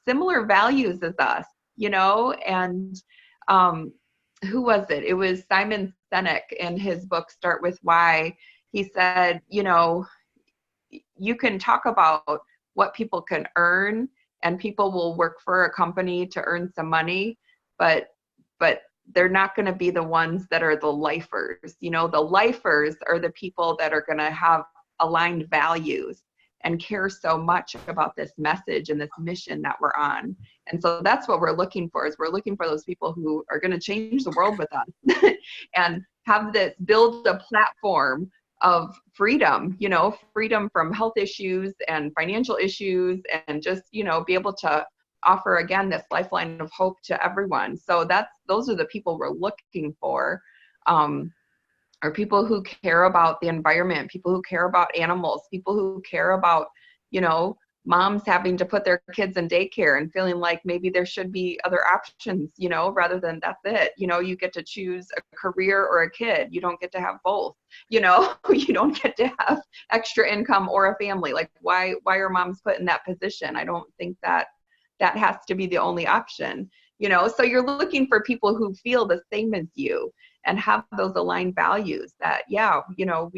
similar values as us, you know, and who was it? It was Simon Sinek in his book, Start With Why. He said, you know, you can talk about what people can earn, and people will work for a company to earn some money, but they're not going to be the ones that are the lifers. You know, the lifers are the people that are going to have aligned values and care so much about this message and this mission that we're on. And so that's what we're looking for, is we're looking for those people who are going to change the world with us and have this, build a platform of freedom, you know, freedom from health issues and financial issues, and just, you know, be able to offer, again, this lifeline of hope to everyone. So those are the people we're looking for, are people who care about the environment, people who care about animals, people who care about, you know, moms having to put their kids in daycare and feeling like maybe there should be other options, you know, rather than that's it. You know, you get to choose a career or a kid. You don't get to have both, you know, you don't get to have extra income or a family. Like, why are moms put in that position? I don't think that has to be the only option, you know. So you're looking for people who feel the same as you and have those aligned values that, yeah, you know,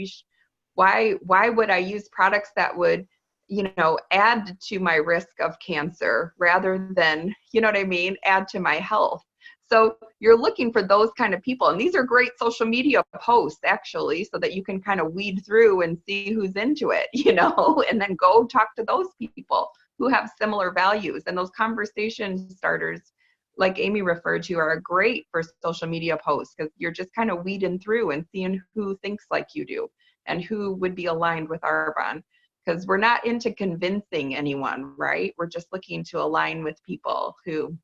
why would I use products that would, you know, add to my risk of cancer rather than, you know what I mean, add to my health? So you're looking for those kind of people. And these are great social media posts, actually, so that you can kind of weed through and see who's into it, you know, and then go talk to those people who have similar values. And those conversation starters, like Amy referred to, are great for social media posts, because you're just kind of weeding through and seeing who thinks like you do and who would be aligned with Arbonne. Because we're not into convincing anyone, right? We're just looking to align with people who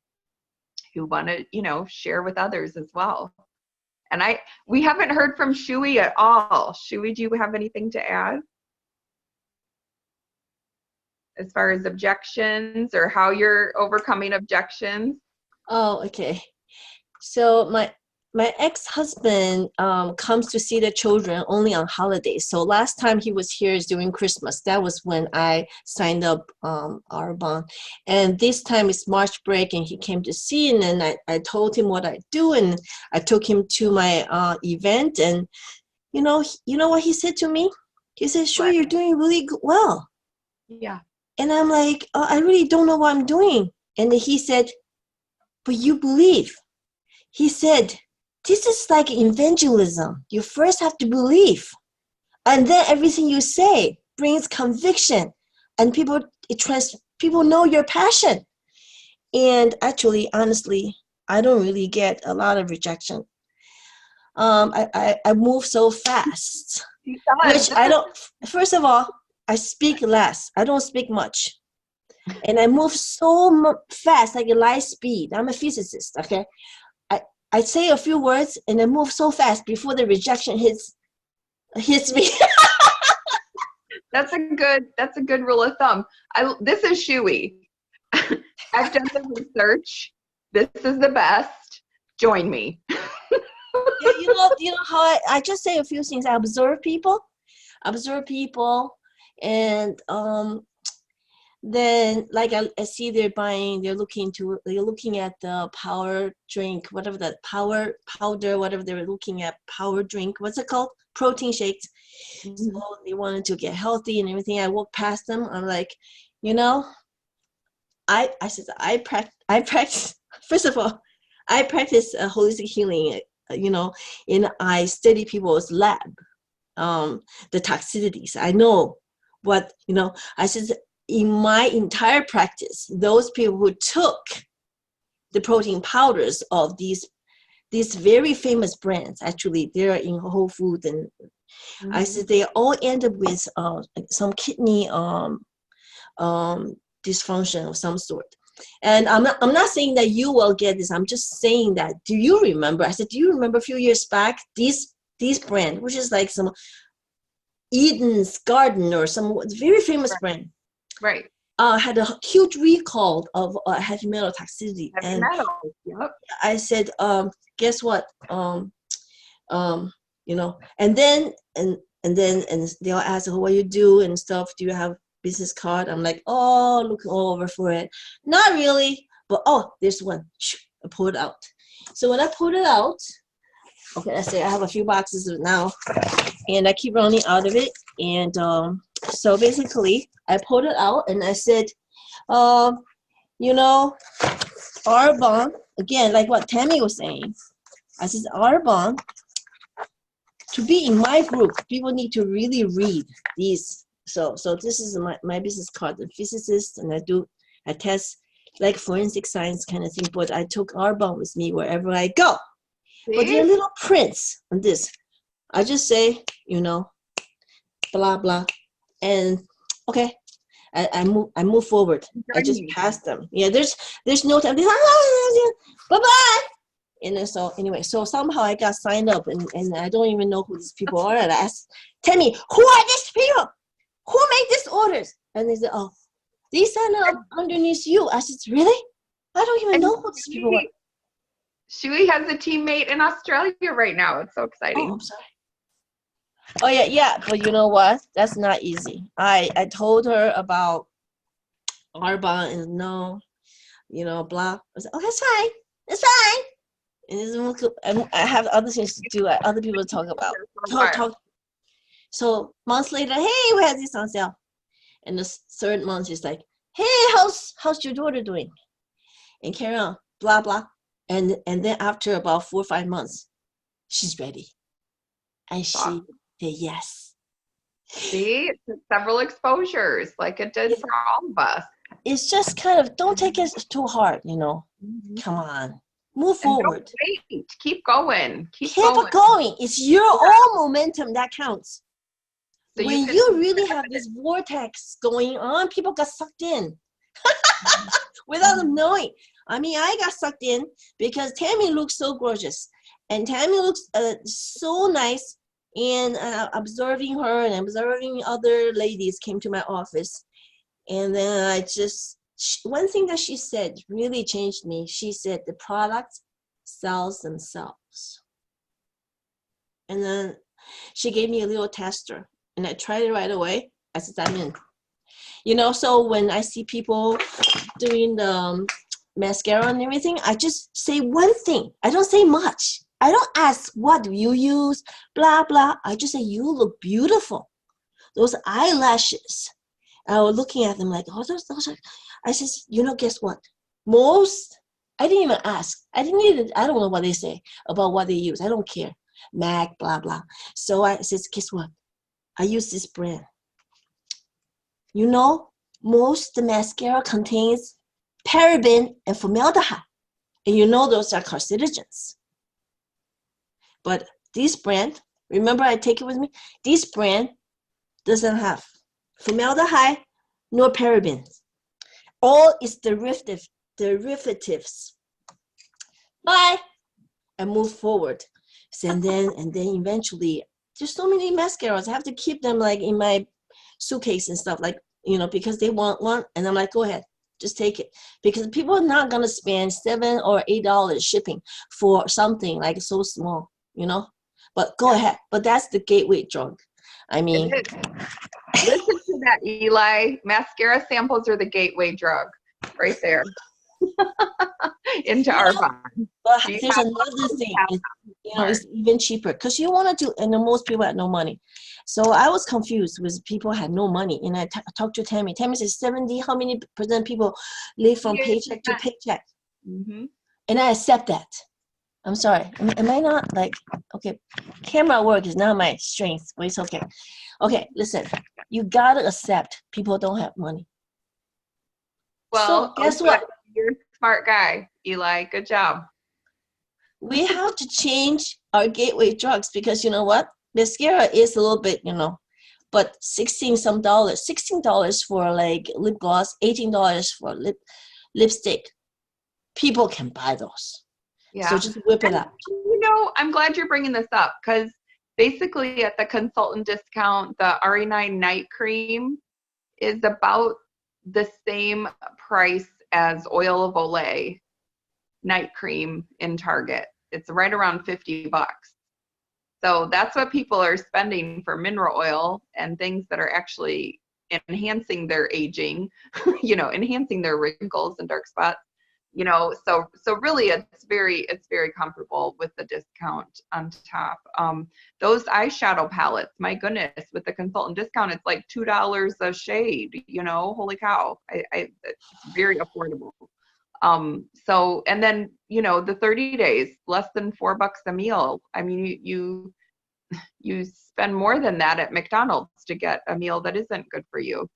want to, you know, share with others as well. And we haven't heard from Shui at all. Shui, do you have anything to add as far as objections or how you're overcoming objections? Oh, okay. So my ex-husband comes to see the children only on holidays. So last time he was here is during Christmas. That was when I signed up Arbonne. And this time it's March break, and he came to see, and then I told him what I do, and I took him to my event. And you know what he said to me? He said, "Sure, you're doing really well." Yeah. And I'm like, I really don't know what I'm doing. And then he said, "But you believe." He said, "This is like evangelism. You first have to believe. And then everything you say brings conviction. And people know your passion." And actually, honestly, I don't really get a lot of rejection. I move so fast. Which I don't, first of all, I speak less. I don't speak much. And I move so fast, like a light speed. I'm a physicist, okay? I say a few words and I move so fast before the rejection hits me. That's a good rule of thumb. This is Shui. I've done the research. This is the best. Join me. Yeah, you know how I just say a few things. I observe people, and then like I see they're looking at the power drink, whatever that power powder, whatever they're looking at, power drink, what's it called? Protein shakes. Mm-hmm. So they wanted to get healthy and everything. I walk past them. I'm like, you know, I said, I practice, first of all, I practice holistic healing, you know, and I study people's lab, the toxicities. I know what, you know, I said, in my entire practice, those people who took the protein powders of these very famous brands, actually, they're in Whole Foods, and mm-hmm. I said they all end up with some kidney dysfunction of some sort. And I'm not saying that you will get this. I'm just saying that. Do you remember? I said, do you remember a few years back these brand, which is like some Eden's Garden or some very famous brand, Right. had a huge recall of heavy metal toxicity. Heavy metal. Yep. I said, guess what? You know, and then they'll ask, oh, what you do and stuff. Do you have business card? I'm like, oh, look over for it. Not really, but oh, there's one. I pull it out. So when I pulled it out, okay, I say I have a few boxes of it now, and I keep running out of it. And so basically, I pulled it out and I said, you know, Arbonne, again, like what Tammy was saying, I said, Arbonne, to be in my group, people need to really read these. So this is my business card, the physicist, and I test like forensic science kind of thing, but I took Arbonne with me wherever I go. See? But there are little prints on this. I just say, you know, blah, blah, and okay, I move forward. I just pass them. Yeah, there's no time. Bye-bye. And then so anyway, so somehow I got signed up, and I don't even know who these people are. And I asked, tell me, who are these people? Who made these orders? And they said, oh, they signed up underneath you. I said, really? I don't even know who these people are. Shui has a teammate in Australia right now. It's so exciting. Oh, I'm sorry. Oh yeah, but you know what? That's not easy. I told her about Arbonne and no, you know, blah. I said, oh, that's fine. It's fine. And I have other things to do. Other people to talk about. Talk. So months later, hey, we had this on sale. And the third month is like, hey, how's your daughter doing? And carry on, blah blah. And then after about 4 or 5 months, she's ready. And she said yes. See, it's several exposures like it did for all of us. It's just kind of, don't take it too hard, you know. Come on. Move forward. Don't wait. Keep going. Keep going. It's your own momentum that counts. So when you really have this vortex going on, people got sucked in without them knowing. I mean, I got sucked in because Tammy looks so gorgeous. And Tammy looks so nice. And observing her and observing other ladies came to my office. And then one thing that she said really changed me. She said the product sells themselves. And then she gave me a little tester. And I tried it right away. I said, I'm in. You know, so when I see people doing the mascara and everything, I just say one thing. I don't say much. I don't ask, what do you use? Blah, blah. I just say, you look beautiful. Those eyelashes. I was looking at them like, oh, those are. I said, you know, guess what? I didn't even ask. I don't know what they say about what they use. I don't care. MAC, blah, blah. So I said, guess what? I use this brand. You know, most the mascara contains paraben and formaldehyde. And you know those are carcinogens. But this brand, remember I take it with me? This brand doesn't have formaldehyde nor parabens. All is derivatives. Bye. I move forward. And then eventually, there's so many mascaras. I have to keep them like in my suitcase and stuff, like, you know, because they want one. And I'm like, go ahead, just take it. Because people are not going to spend $7 or $8 shipping for something like so small, you know. But go ahead. But that's the gateway drug. I mean, listen to that, Eli. Mascara samples are the gateway drug right there. Into Arbonne. But there's another thing. You know, it's even cheaper because you want to do, and most people had no money. So I was confused with people had no money. And I talked to Tammy. Tammy says 70, how many % people live from paycheck to paycheck? Mm-hmm. And I accept that. I'm sorry. Am I not like, okay, camera work is not my strength, but it's okay. Okay, listen, you got to accept people don't have money. Well, so guess what? You're a smart guy, Eli. Good job. We have to change our gateway drugs because you know what? Mascara is a little bit, you know, but $16 for like lip gloss, $18 for lipstick, people can buy those. Yeah. So just whip it And, out. you know, I'm glad you're bringing this up because basically at the consultant discount, the RE9 night cream is about the same price as Oil of Olay night cream in Target. It's right around $50. So that's what people are spending for mineral oil and things that are actually enhancing their aging, you know, enhancing their wrinkles and dark spots. You know, so really it's very comfortable with the discount on top. Those eyeshadow palettes, my goodness, with the consultant discount, it's like $2 a shade, you know, holy cow. It's very affordable. So, and then, you know, the 30 days, less than $4 a meal. I mean, you spend more than that at McDonald's to get a meal that isn't good for you.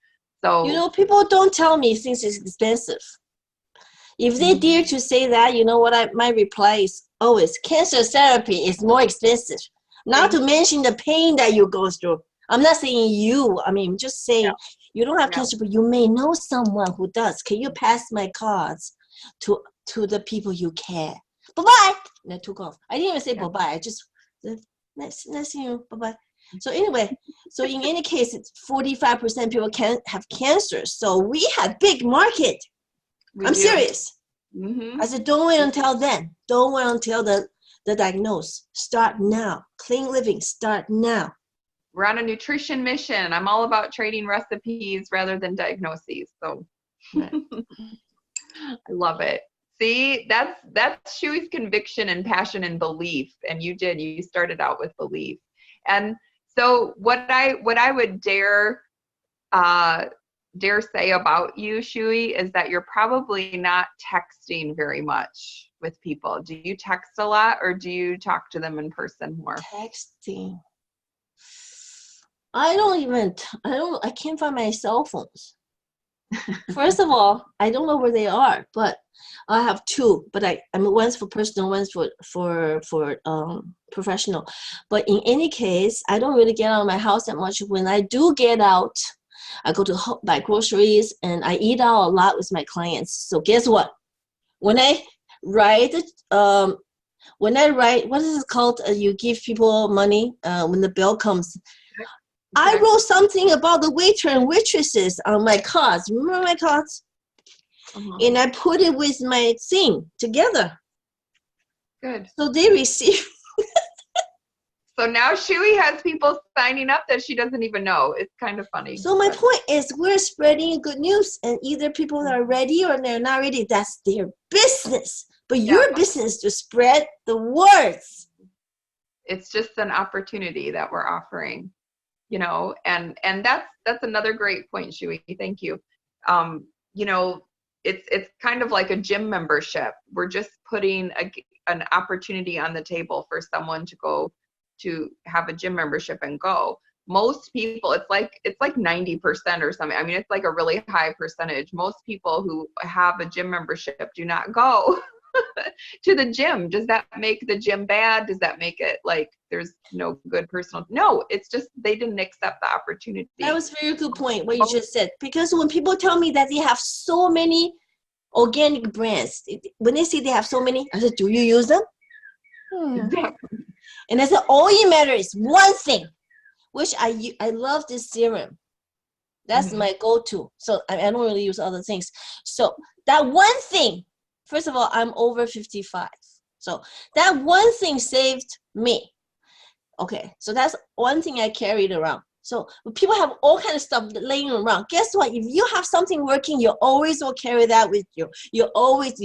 So, You know, people don't tell me things is expensive. If they dare to say that, you know what my reply is always, cancer therapy is more expensive. Not to mention the pain that you go through. I'm not saying you, I mean, just saying you don't have cancer, but you may know someone who does. Can you pass my cards to the people you care? Bye-bye. And I took off. I didn't even say bye-bye. I just said, nice seeing you. Bye-bye. So anyway, so in any case, it's 45% people can have cancer. So we have big market. I'm serious. I said, don't wait until then. Don't wait until the diagnose. Start now. Clean living, start now. we're on a nutrition mission. I'm all about trading recipes rather than diagnoses. So I love it. See, that's Shui's conviction and passion and belief. And you started out with belief. And so what I would dare say about you, Shui, is that you're probably not texting very much with people. Do you text a lot or do you talk to them in person more? Texting. I can't find my cell phones. First of all, I don't know where they are, but I have two, but I mean, one's for personal, one's for professional. But in any case, I don't really get out of my house that much. When I do get out, I go to buy groceries and I eat out a lot with my clients. So guess what? When I write, what is it called? You give people money when the bill comes. I wrote something about the waiter and waitresses on my cards. Remember my cards? And I put it with my thing together. Good. So they receive. So now Shui has people signing up that she doesn't even know. It's kind of funny. So my point is we're spreading good news, and either people are ready or they're not ready. That's their business. But your business to spread the words. It's just an opportunity that we're offering, you know, and that's another great point, Shui. Thank you. You know, it's kind of like a gym membership. We're just putting an opportunity on the table for someone to go to have a gym membership and go. Most people, it's like 90% or something. I mean, it's like a really high percentage. Most people who have a gym membership do not go to the gym. Does that make the gym bad? Does that make it like there's no good personal? No, it's just they didn't accept the opportunity. That was a very good point, what you just said. Because when people tell me that they have so many organic brands, when they say they have so many, I said, do you use them? Exactly. And I said, all you matter is one thing, which I love this serum. That's my go-to. So I don't really use other things. So that one thing, first of all, I'm over 55. So that one thing saved me. Okay, so that's one thing I carried around. So people have all kind of stuff laying around. Guess what? If you have something working, you always will carry that with you. You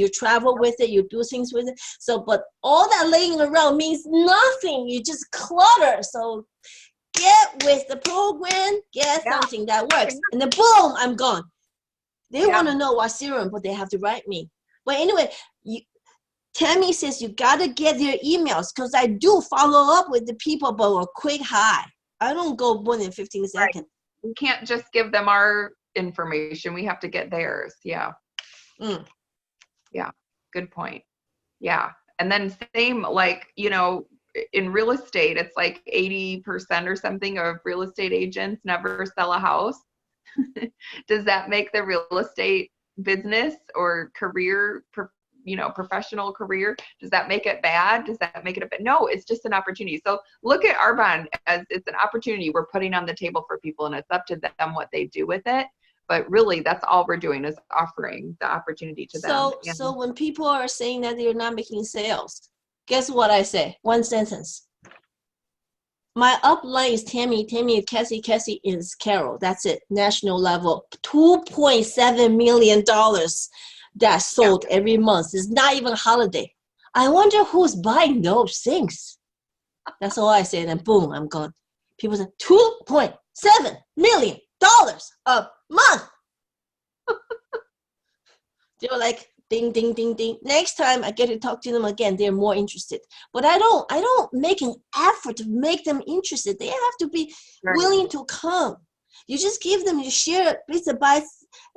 travel with it, you do things with it. So, but all that laying around means nothing. You just clutter. So get with the program, get something that works. And then boom, I'm gone. They want to know what serum, but they have to write me. But anyway, Tammy says you got to get their emails because I do follow up with the people, but a quick hi. I don't go more than 15 seconds. Right. We can't just give them our information. We have to get theirs. Yeah. Yeah. Good point. Yeah. And then same, like, you know, in real estate, it's like 80% or something of real estate agents never sell a house. Does that make the real estate business or career, professional career, does that make it bad? Does that make it a bad? No, it's just an opportunity. So look at Arbonne as it's an opportunity we're putting on the table for people, and it's up to them what they do with it. But really, that's all we're doing is offering the opportunity to them. So when people are saying that they're not making sales, guess what I say? One sentence. My upline is Tammy. Tammy is Cassie. Cassie is Carol. That's it. National level. $2.7 million that's sold every month. It's not even holiday. I wonder who's buying those things. That's all I say. Then boom, I'm gone. People say $2.7 million a month. They were like, ding, ding, ding, ding. Next time I get to talk to them again, they're more interested. But I don't make an effort to make them interested. They have to be willing to come. You just give them, you share bits and bytes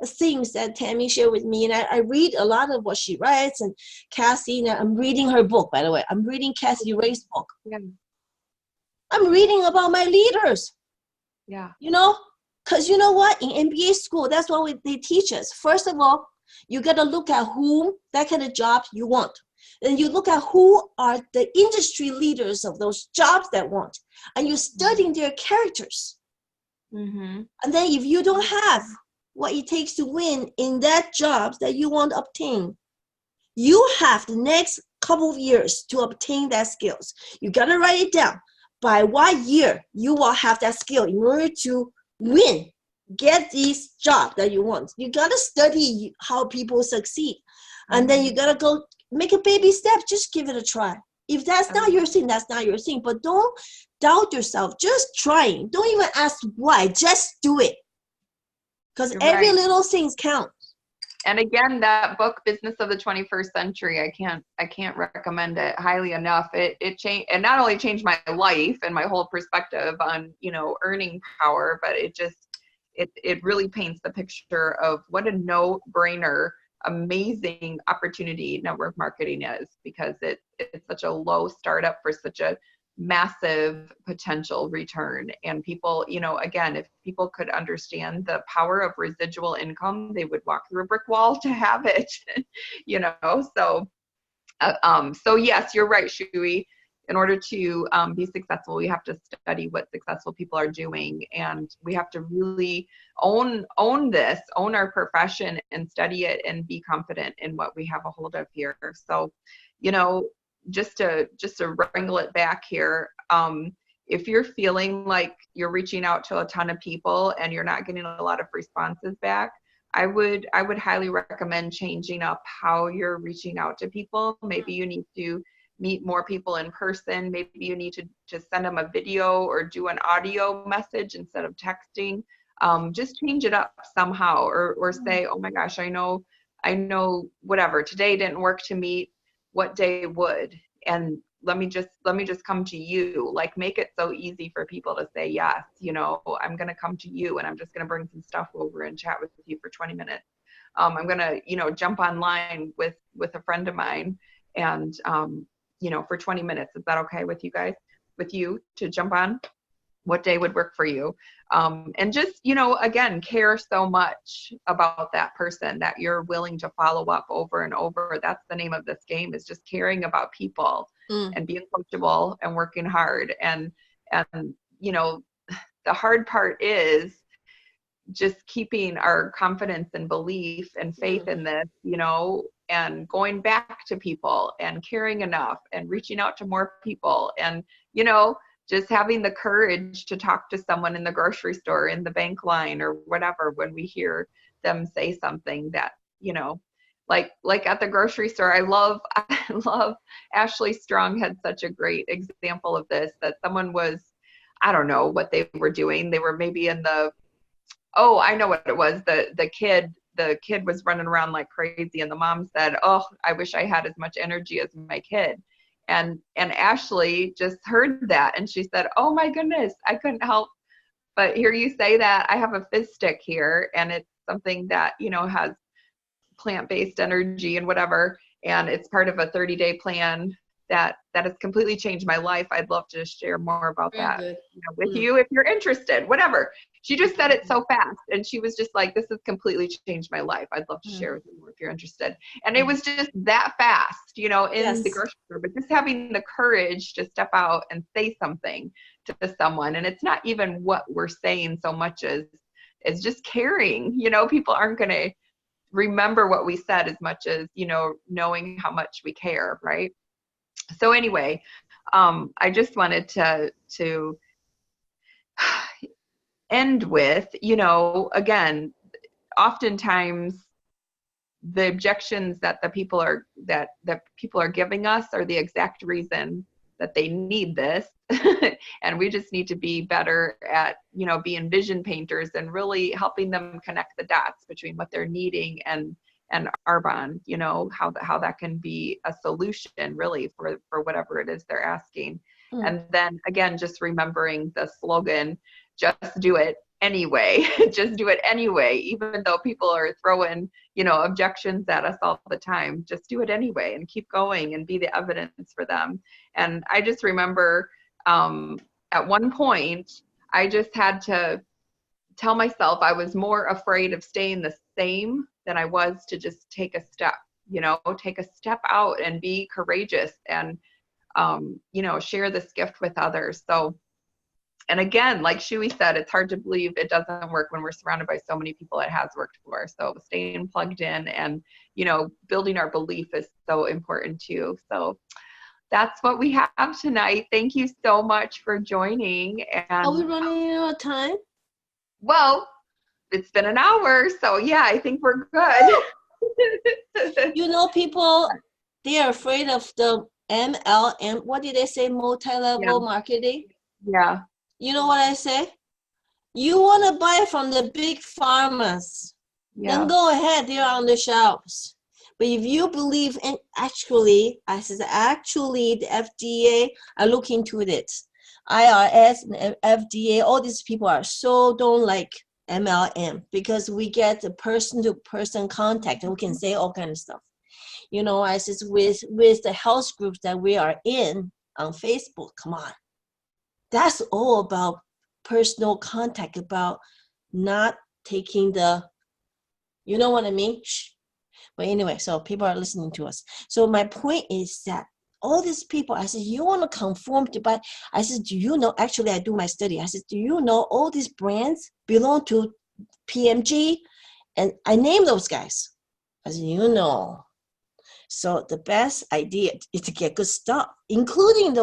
things that Tammy shared with me. And I read a lot of what she writes. And Cassie, I'm reading her book, by the way. I'm reading Cassie Ray's book. Yeah. I'm reading about my leaders. Yeah. Because you know what? In MBA school, that's what they teach us. First of all, you got to look at that kind of job you want. Then you look at who are the industry leaders of those jobs that want. And you're studying their characters. Mm-hmm. And then if you don't have what it takes to win in that job that you want to obtain, you have the next couple of years to obtain that skills. You got to write it down. By what year you will have that skill in order to win, get this job that you want. You got to study how people succeed. And then you got to go make a baby step. Just give it a try. If that's not your thing, that's not your thing. But don't doubt yourself. Just trying. Don't even ask why. Just do it. Because every little thing counts. And again, that book, Business of the 21st Century, I can't recommend it highly enough. It changed, and not only changed my life and my whole perspective on, earning power, but it really paints the picture of what a no-brainer, amazing opportunity network marketing is, because it's such a low startup for such a massive potential return. And people, again, if people could understand the power of residual income, they would walk through a brick wall to have it. So yes, you're right, Shui. In order to be successful, we have to study what successful people are doing, and we have to really own our profession and study it and be confident in what we have a hold of here. So, just to wrangle it back here, if you're feeling like you're reaching out to a ton of people and you're not getting a lot of responses back, I would highly recommend changing up how you're reaching out to people. Maybe you need to meet more people in person. Maybe you need to send them a video or do an audio message instead of texting. Just change it up somehow, or say, oh my gosh, I know whatever, today didn't work to meet, what day would, and let me just come to you. Like, make it so easy for people to say yes. I'm going to come to you, and I'm just going to bring some stuff over and chat with you for 20 minutes. I'm going to jump online with a friend of mine, and for 20 minutes. Is that okay with you guys? With you to jump on? What day would work for you? And just, again, care so much about that person that you're willing to follow up over and over. That's the name of this game, is just caring about people and being coachable and working hard. And the hard part is just keeping our confidence and belief and faith in this, and going back to people and caring enough and reaching out to more people, and, just having the courage to talk to someone in the grocery store, in the bank line, or whatever, when we hear them say something that, like at the grocery store. I love Ashley Strong had such a great example of this, that someone was, I don't know what they were doing. They were maybe in I know what it was. The kid was running around like crazy, and the mom said, oh, I wish I had as much energy as my kid. And Ashley just heard that, and she said, oh my goodness, I couldn't help but hear you say that. I have a fizz stick here, and it's something that, has plant-based energy and whatever, and it's part of a 30-day plan that has completely changed my life. I'd love to share more about that with you if you're interested. Whatever. She just said it so fast, and she was just like, this has completely changed my life. I'd love to share with you more if you're interested. And it was just that fast, you know, in the grocery store, but just having the courage to step out and say something to someone. And it's not even what we're saying so much as just caring. You know, people aren't going to remember what we said as much as, you know, knowing how much we care, right? So anyway, I just wanted to end with, you know, again, oftentimes the objections that people are giving us are the exact reason that they need this. And we just need to be better at, you know, being vision painters and really helping them connect the dots between what they're needing and Arbonne, you know, how that can be a solution really for whatever it is they're asking. And then again, just remembering the slogan, just do it anyway. Just do it anyway, even though people are throwing, you know, objections at us all the time. Just do it anyway and keep going and be the evidence for them. And I just remember at one point, I just had to tell myself I was more afraid of staying the same than I was to just take a step, you know, take a step out and be courageous and, you know, share this gift with others. So, and again, like Shui said, it's hard to believe it doesn't work when we're surrounded by so many people it has worked for. So staying plugged in and, you know, building our belief is so important too. So that's what we have tonight. Thank you so much for joining. And Are we running out of time? well, it's been an hour, so yeah, I think we're good. You know, people, they are afraid of the MLM. What did they say? Multi-level marketing? Yeah. You know what I say? You want to buy from the big pharmas, then go ahead, they're on the shelves. But if you believe in, actually the FDA are looking into it. IRS and FDA, all these people don't like MLM because we get a person-to-person contact and we can say all kind of stuff. You know, I said with the health groups that we are in on Facebook, come on. That's all about personal contact, about not taking the, you know what I mean? Shh. But anyway, so people are listening to us. So my point is that all these people, I said, you want to conform to, but I said, do you know, actually I do my study. I said, do you know all these brands belong to PMG? And I named those guys. I said, you know. So the best idea is to get good stuff, including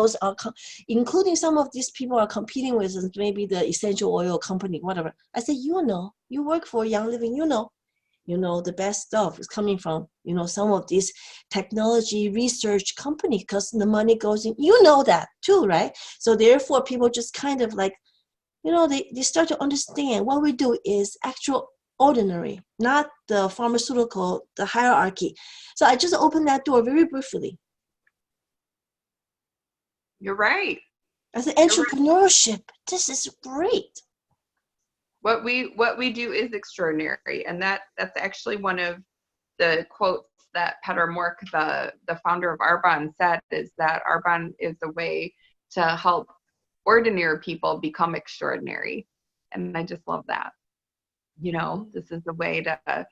including some of these people are competing with maybe the essential oil company, whatever. I said, you know, you work for Young Living, you know, the best stuff is coming from, you know, some of these technology research companies because the money goes in, you know that too, right? So therefore people just kind of like, you know, they start to understand what we do is actual ordinary, not the pharmaceutical, the hierarchy. So I just opened that door very briefly. You're right. I said, entrepreneurship, this is great. What we do is extraordinary, and that's actually one of the quotes that Peter Mork, the founder of Arbonne, said, is that Arbonne is a way to help ordinary people become extraordinary, and I just love that. You know, this is a way to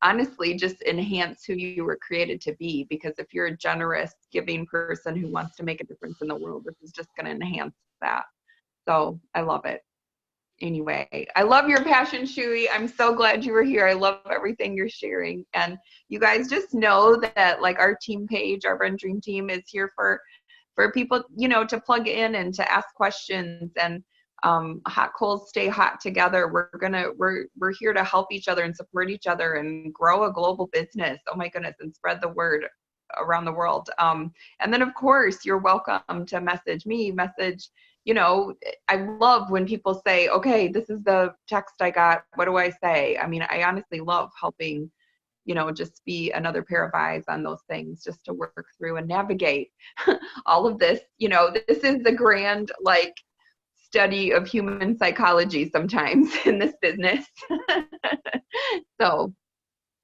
honestly just enhance who you were created to be, because if you're a generous, giving person who wants to make a difference in the world, this is just going to enhance that. So I love it. Anyway, I love your passion, Shui. I'm so glad you were here. I love everything you're sharing. And you guys just know that, like, our team page, our Arbonne Dream Team, is here for people, you know, to plug in and to ask questions. And hot coals stay hot together. We're here to help each other and support each other and grow a global business. Oh my goodness, and spread the word around the world. And then of course you're welcome to message me, you know, I love when people say, okay, this is the text I got, what do I say? I mean, I honestly love helping, you know, just be another pair of eyes on those things, just to work through and navigate all of this. You know, this is the grand, like, study of human psychology sometimes in this business. So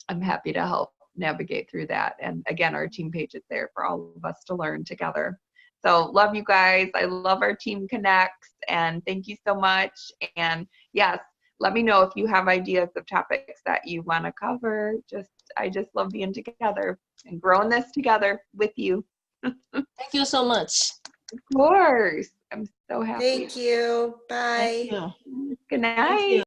I'm happy to help navigate through that. And again, our team page is there for all of us to learn together. So love you guys. I love our team connects, and thank you so much. And yes, let me know if you have ideas of topics that you want to cover. I just love being together and growing this together with you. Thank you so much. Of course. I'm so happy. Thank you. Bye. Thank you. Good night. Thank you.